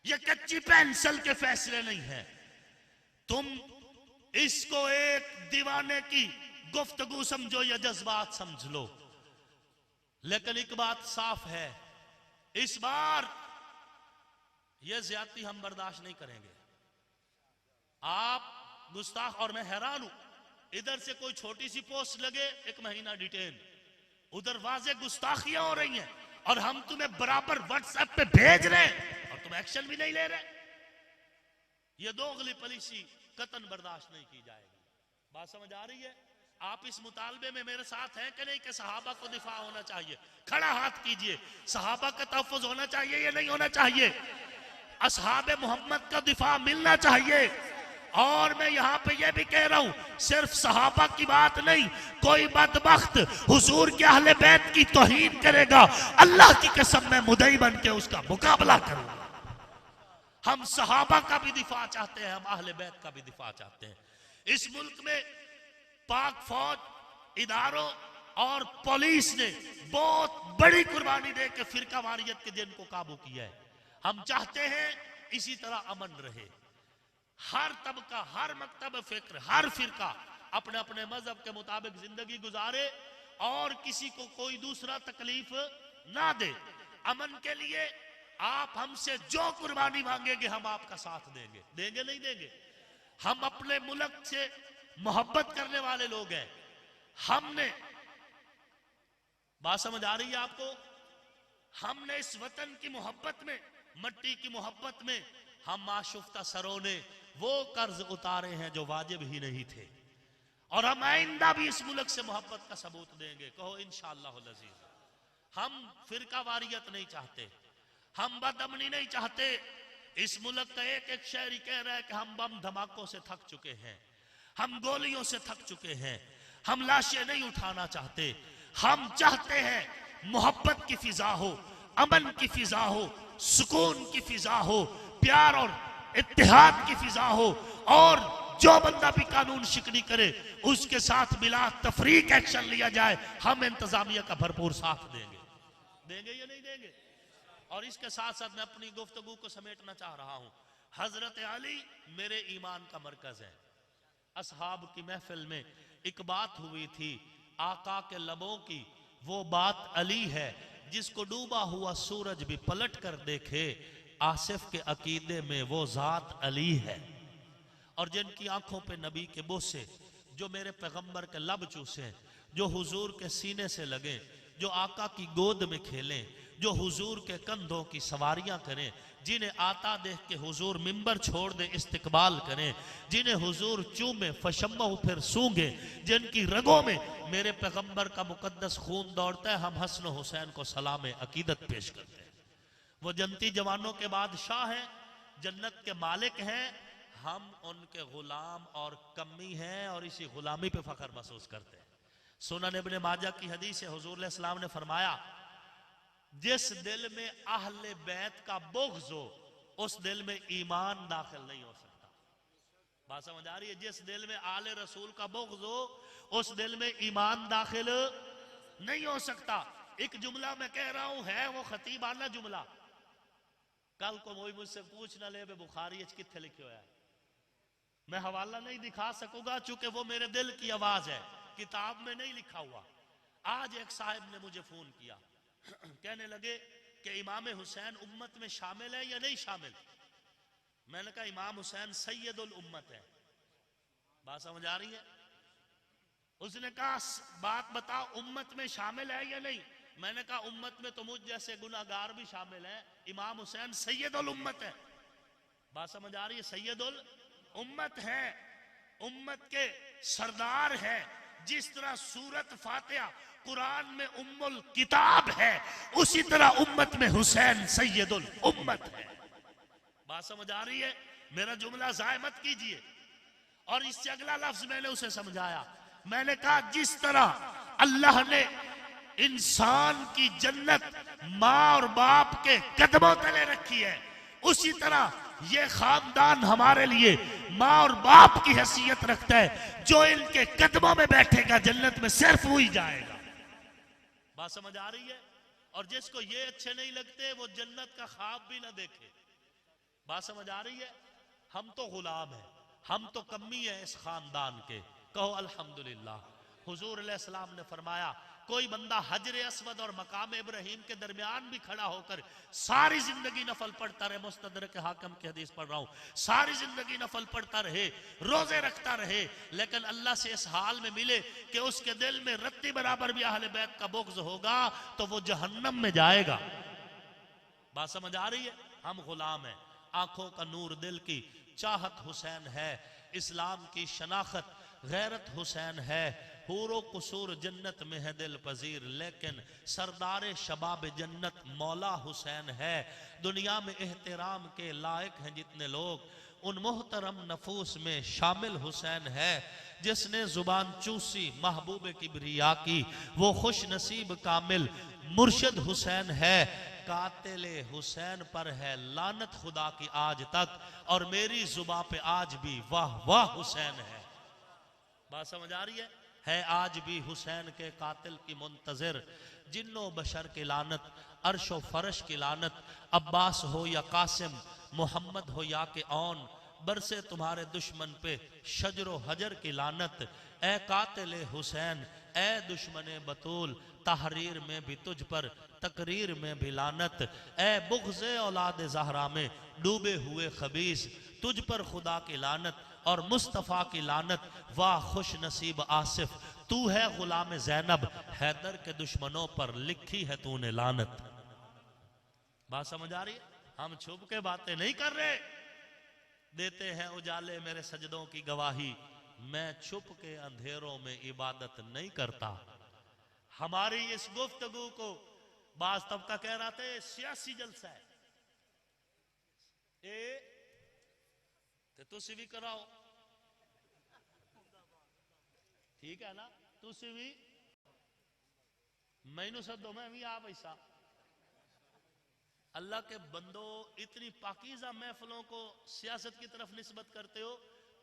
ये कच्ची पेंसिल के फैसले नहीं है। तुम इसको एक दीवाने की गुफ्तगू समझो या जज्बात समझ लो, लेकिन एक बात साफ है, इस बार यह ज्यादती हम बर्दाश्त नहीं करेंगे। आप गुस्ताख, और मैं हैरान हूं, इधर से कोई छोटी सी पोस्ट लगे 1 महीना डिटेन, उधर वाज़े गुस्ताखियां हो रही हैं और हम तुम्हें बराबर व्हाट्सएप पे भेज रहे हैं और तुम एक्शन भी नहीं ले रहे। ये दोगली पॉलिसी कतन बर्दाश्त नहीं की जाएगी। बात समझ आ रही है? आप इस मुतालबे में मेरे साथ हैं कि नहीं कि सहाबा को दिफा होना चाहिए? खड़ा हाथ कीजिए। सहाबा का तहफ़्फ़ुज़ होना चाहिए या नहीं होना चाहिए? असहाबे मोहम्मद का दिफा मिलना चाहिए। और मैं यहां पे ये भी कह रहा हूं, सिर्फ सहाबा की बात नहीं, कोई बदबख्त हुजूर के अहले बैत की तौहीन करेगा, अल्लाह की कसम मैं मुदई बन के उसका मुकाबला करूंगा। हम सहाबा का भी दिफा चाहते हैं, हम अहले बैत का भी दिफा चाहते हैं। इस मुल्क में पाक फौज, इदारों और पुलिस ने बहुत बड़ी कुर्बानी दे के फिरका वारियत के दिन को काबू किया है। हम चाहते हैं इसी तरह अमन रहे। हर तबका, हर मकतब फिक्र, हर फिरका अपने अपने मजहब के मुताबिक जिंदगी गुजारे और किसी को कोई दूसरा तकलीफ ना दे। अमन के लिए आप हमसे जो कुर्बानी मांगेंगे हम आपका साथ देंगे। देंगे नहीं देंगे? हम अपने मुल्क से मोहब्बत करने वाले लोग हैं। हमने, बात समझ आ रही है आपको? हमने इस वतन की मोहब्बत में, मट्टी की मोहब्बत में हम माशुफ्ता सरों ने वो कर्ज उतारे हैं जो वाजिब ही नहीं थे, और हम आइंदा भी इस मुल्क से मोहब्बत का सबूत देंगे। कहो इंशाअल्लाह अज़ीज़। हम फिरका वारियत नहीं चाहते, हम बदअमनी नहीं चाहते। इस मुल्क का एक एक शहरी कह रहा है कि हम बम धमाकों से थक चुके हैं, हम गोलियों से थक चुके हैं, हम लाशें नहीं उठाना चाहते। हम चाहते हैं मोहब्बत की फिजा हो, अमन की फिजा हो, सुकून की फिजा हो, प्यार और इत्तेहाद की फिजा हो, और जो बंदा भी कानून शिकनी करे उसके साथ बिला तफरीक एक्शन लिया जाए। हम इंतजामिया का भरपूर साथ देंगे। देंगे या नहीं देंगे? और इसके साथ साथ मैं अपनी गुफ्तगू को समेटना चाह रहा हूं। हजरत अली मेरे ईमान का मरकज है। असहाब की महफिल में एक बात हुई थी आका के लबों की, वो बात अली है। जिसको डूबा हुआ सूरज भी पलट कर देखे, आसिफ के अकीदे में वो जात अली है। और जिनकी आंखों पे नबी के बोसे, जो मेरे पैगंबर के लब चूसे, जो हुजूर के सीने से लगे, जो आका की गोद में खेलें, जो हुजूर के कंधों की सवारियां करें, जिन्हें आता देख के हुजूर मिंबर छोड़ दे इस्तिकबाल करें, जिन्हें हुजूर चूमे फशम्महु फिर सूंघे, जिनकी रगों में मेरे पैगंबर का मुकद्दस खून दौड़ता है, हम हसन हुसैन को सलाम अकीदत पेश करते हैं। वो जन्नती जवानों के बादशाह हैं, जन्नत के मालिक हैं, हम उनके गुलाम और कमी हैं और इसी गुलामी पे फख्र महसूस करते हैं। सुनन इब्ने माजा की हदीस है, हुजूर सल्लल्लाहु अलैहि वसल्लम ने फरमाया, जिस दिल में अहले बैत का बुग़्ज़ हो उस दिल में ईमान दाखिल नहीं हो सकता। बात समझ आ रही है? जिस दिल में आले रसूल का बुग़्ज़ हो उस दिल में ईमान दाखिल नहीं हो सकता। एक जुमला मैं कह रहा हूं, है वो खतीबाना जुमला, कल को कोई मुझसे पूछ ना ले बुखारी किथे लिखे हुआ है, मैं हवाला नहीं दिखा सकूंगा चूंकि वो मेरे दिल की आवाज है, किताब में नहीं लिखा हुआ। आज एक साहब ने मुझे फोन किया, कहने लगे कि इमाम हुसैन उम्मत में शामिल है या नहीं शामिल। मैंने कहा इमाम हुसैन सैयदुल उम्मत है। बात समझ आ रही है? उसने कहा बात बताओ उम्मत में शामिल है या नहीं। मैंने कहा उम्मत में तो मुझ जैसे गुनाहगार भी शामिल है, इमाम हुसैन सैयदुल उम्मत है। बात समझ आ रही है? सैयदुल उम्मत है, उम्मत के सरदार है। जिस तरह सूरत फातिहा कुरान में उम्मुल किताब है, उसी तरह उम्मत में हुसैन सैयदुल उम्मत है। बात समझ आ रही है? मेरा जुमला ज़ाय मत कीजिए। और इससे अगला लफ्ज मैंने उसे समझाया, मैंने कहा जिस तरह अल्लाह ने इंसान की जन्नत माँ और बाप के कदमों तले रखी है, उसी तरह ये खानदान हमारे लिए माँ और बाप की हैसियत रखता है। जो इनके कदमों में बैठेगा जन्नत में सिर्फ वही जाएगा। बात समझ आ रही है? और जिसको ये अच्छे नहीं लगते वो जन्नत का ख्वाब भी ना देखे। बात समझ आ रही है? हम तो गुलाम हैं, हम तो कमी है इस खानदान के। कहो अल्हम्दुलिल्लाह। हुजूर अलैहिस्सलाम ने फरमाया, कोई बंदा हजर अस्वद और मकाम इब्राहिम के दरमियान भी खड़ा होकर सारी जिंदगी नफल पढ़ता रहे, मुस्तदरक हाकिम की हदीस पढ़ रहा हूं, सारी जिंदगी नफल पढ़ता रहे, रोजे रखता रहे, लेकिन अल्लाह से इस हाल में मिले कि उसके दिल में रत्ती बराबर भी अहले बैत का बुग़्ज़ होगा तो वो जहन्नम में जाएगा। बात समझ आ रही है? हम गुलाम हैं, आंखों का नूर दिल की चाहत हुसैन है, इस्लाम की शनाख्त गैरत हुसैन है, हूरो कुसूर जन्नत में है दिल पजीर, लेकिन सरदार शबाब जन्नत मौला हुसैन है। दुनिया में एहतराम के लायक हैं जितने लोग, उन मोहतरम नफूस में शामिल हुसैन है। जिसने जुबान चूसी महबूब किबरिया की, वो खुश नसीब कामिल मुर्शिद हुसैन है। कातिले हुसैन पर है लानत खुदा की आज तक, और मेरी जुबान पे आज भी वाह वाह हुसैन है। बात समझ आ रही है आज भी हुसैन के कातिल की मुंतजर जिन्नो बशर की लानत, अर्शो फरश की लानत, अब्बास हो या कासिम, मोहम्मद हो या के औन, बरसे तुम्हारे दुश्मन पे शजरो हजर की लानत। ए कातिल हुसैन, ए दुश्मन बतूल, तहरीर में भी तुझ पर तकरीर में भी लानत। ए बुग़्ज़े औलाद ज़हरा में डूबे हुए खबीस, तुझ पर खुदा की लानत और मुस्तफ़ा की लानत। वाह खुश नसीब आसिफ, तू है गुलाम ज़ैनब, हैदर के दुश्मनों पर लिखी है तूने लानत। बात समझ आ रही है? हम छुप के बातें नहीं कर रहे, देते हैं उजाले मेरे सजदों की गवाही, मैं छुप के अंधेरों में इबादत नहीं करता। हमारी इस गुफ्तगू को बाज तबका कह रहा था सियासी जलसा है, तुसी भी कराओ, ठीक है ना? तुसी भी मैनू सदो, मैं भी आ पैसा। अल्लाह के बंदो, इतनी पाकीज़ा महफिलों को सियासत की तरफ निस्बत करते हो।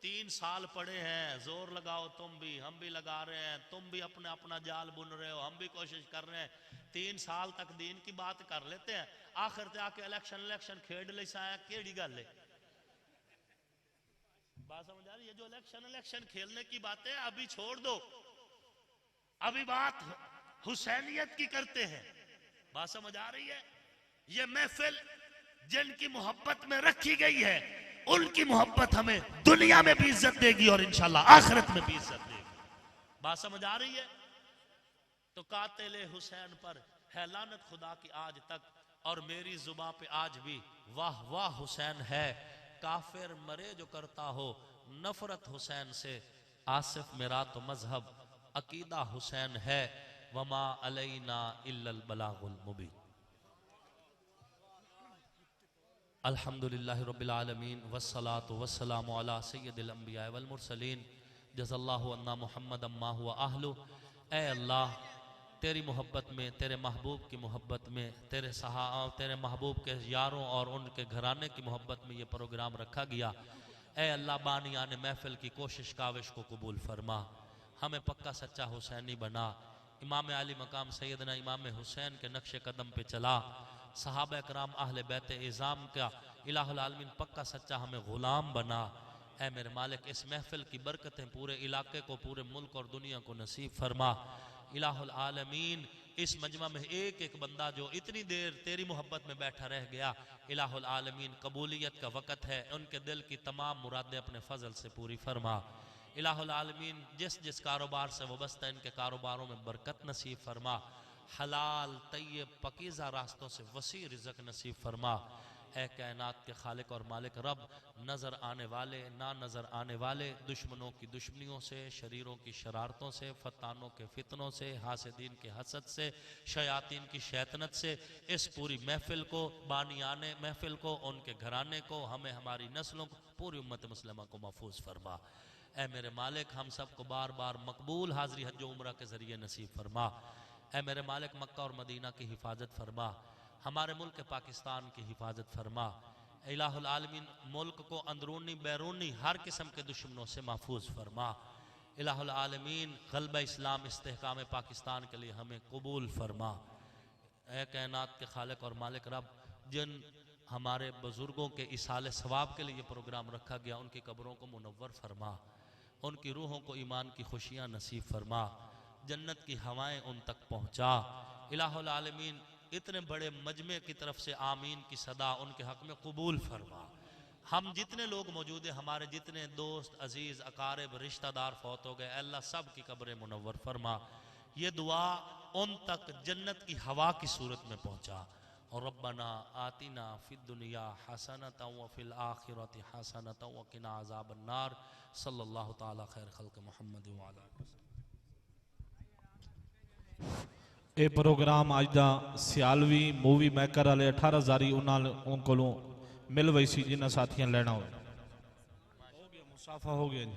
3 साल पड़े हैं, जोर लगाओ तुम भी, हम भी लगा रहे हैं, तुम भी अपना अपना जाल बुन रहे हो, हम भी कोशिश कर रहे हैं। 3 साल तक दीन की बात कर लेते हैं, आखिर ते आके इलेक्शन खेड ले साया केड़ी गल है। बात समझ आ रही है? जो इलेक्शन खेलने की बात है अभी छोड़ दो, अभी बात हुसैनियत की करते हैं। बात समझ आ रही है? ये महफिल जिनकी मोहब्बत में रखी गई है, उनकी मोहब्बत हमें दुनिया में भी इज्जत देगी और इंशाल्लाह आखिरत में भी इज्जत देगी। बात समझ आ रही है? तो कातिल हुसैन पर है लानत खुदा की आज तक, और मेरी जुबान पे आज भी वाह वाह हुसैन है। काफिर मरे जो करता हो नफरत हुसैन से, आसिफ मेरा तो मजहब अकीदा हुसैन है। वमा अलैना इल्लल बलागुल मुबीन। अल्हम्दुलिल्लाहि रब्बिल आलमीन वस्सलातु वस्सलामु अला सय्यिदिल अंबिया वल मुरसलीन। जज़ल्लाहु अन्ना मुहम्मद अम्मा हुवा अहलु। ए अल्लाह तेरी मोहब्बत में, तेरे महबूब की मोहब्बत में, तेरे महबूब के यारों और उनके घराने की मोहब्बत में ये प्रोग्राम रखा गया। ए अल्लाह बानियाने महफिल की कोशिश काविश को कबूल फरमा, हमें पक्का सच्चा हुसैनी बना, इमाम अली मकाम सैयदना इमाम हुसैन के नक्शे कदम पे चला, सहाबा कराम अहले बैत इज़ाम का इलाहुल आलमीन पक्का सच्चा हमें ग़ुलाम बना। ऐ मेरे मालिक इस महफिल की बरकतें पूरे इलाके को, पूरे मुल्क और दुनिया को नसीब फरमा। इलाहुल आलमीन इस मजमा में एक एक बंदा जो इतनी देर तेरी मोहब्बत में बैठा रह गया, इलाहुल आलमीन कबूलियत का वक़्त है, उनके दिल की तमाम मुरादें अपने फजल से पूरी फरमा। इलाहुल आलमीन जिस जिस कारोबार से वबस्ता इनके कारोबारों में बरकत नसीब फरमा, हलाल तय्यब पकीज़ा रास्तों से वसी रिज़्क़ नसीब फरमा। ऐ कायनात के खालिक और मालिक रब, नज़र आने वाले ना नज़र आने वाले दुश्मनों की दुश्मनियों से, शरीरों की शरारतों से, फतानों के फितनों से, हासिदीन के हसद से, शयातीन की शैतनत से इस पूरी महफिल को, बानियाने महफिल को, उनके घराने को, हमें, हमारी नस्लों को, पूरी उम्मत मुस्लिमा को महफूज फरमा। ऐ मेरे मालिक हम सबको बार बार मकबूल हाज़री हज उम्रा के ज़रिए नसीब फरमा। ऐ मेरे मालिक मक्का और मदीना की हिफाजत फरमा, हमारे मुल्क पाकिस्तान की हिफाजत फरमा। इलाहुल आलमीन मुल्क को अंदरूनी बैरूनी हर किस्म के दुश्मनों से महफूज फरमा। इलाहुल आलमीन ग़ल्बा इस्लाम इस्तेहकाम पाकिस्तान के लिए हमें कबूल फरमा। ऐ कायनात के खालिक और मालिक रब, जिन हमारे बुज़ुर्गों के इसाले सवाब के लिए प्रोग्राम रखा गया, उनकी कब्रों को मुनव्वर फरमा, उनकी रूहों को ईमान की खुशियाँ नसीब फरमा, जन्नत की हवाएं उन तक पहुँचा। इलाहुल आलमीन इतने बड़े मजमे की तरफ से आमीन की सदा उनके हक़ में कबूल फरमा। हम जितने लोग मौजूद हैं, हमारे जितने दोस्त अजीज़ अकारिब रिश्तेदार फौत हो गए, अल्लाह सब की कब्रें मुनव्वर फरमा। ये दुआ उन तक जन्नत की हवा की सूरत में पहुँचा। और रब्बना आतिना फिद दुनिया हसनतन व फिल आखिरति हसनतन व किना अज़ाबन नार। सल्लल्लाहु तआला खैर खल्क़ मुहम्मद व अला ये प्रोग्राम अज का सियालवी मूवी मेकर वाले 18 जारी उनको मिल वही सी जिन्हें साथियों लेना हो गया, मुसाफा हो गया जी।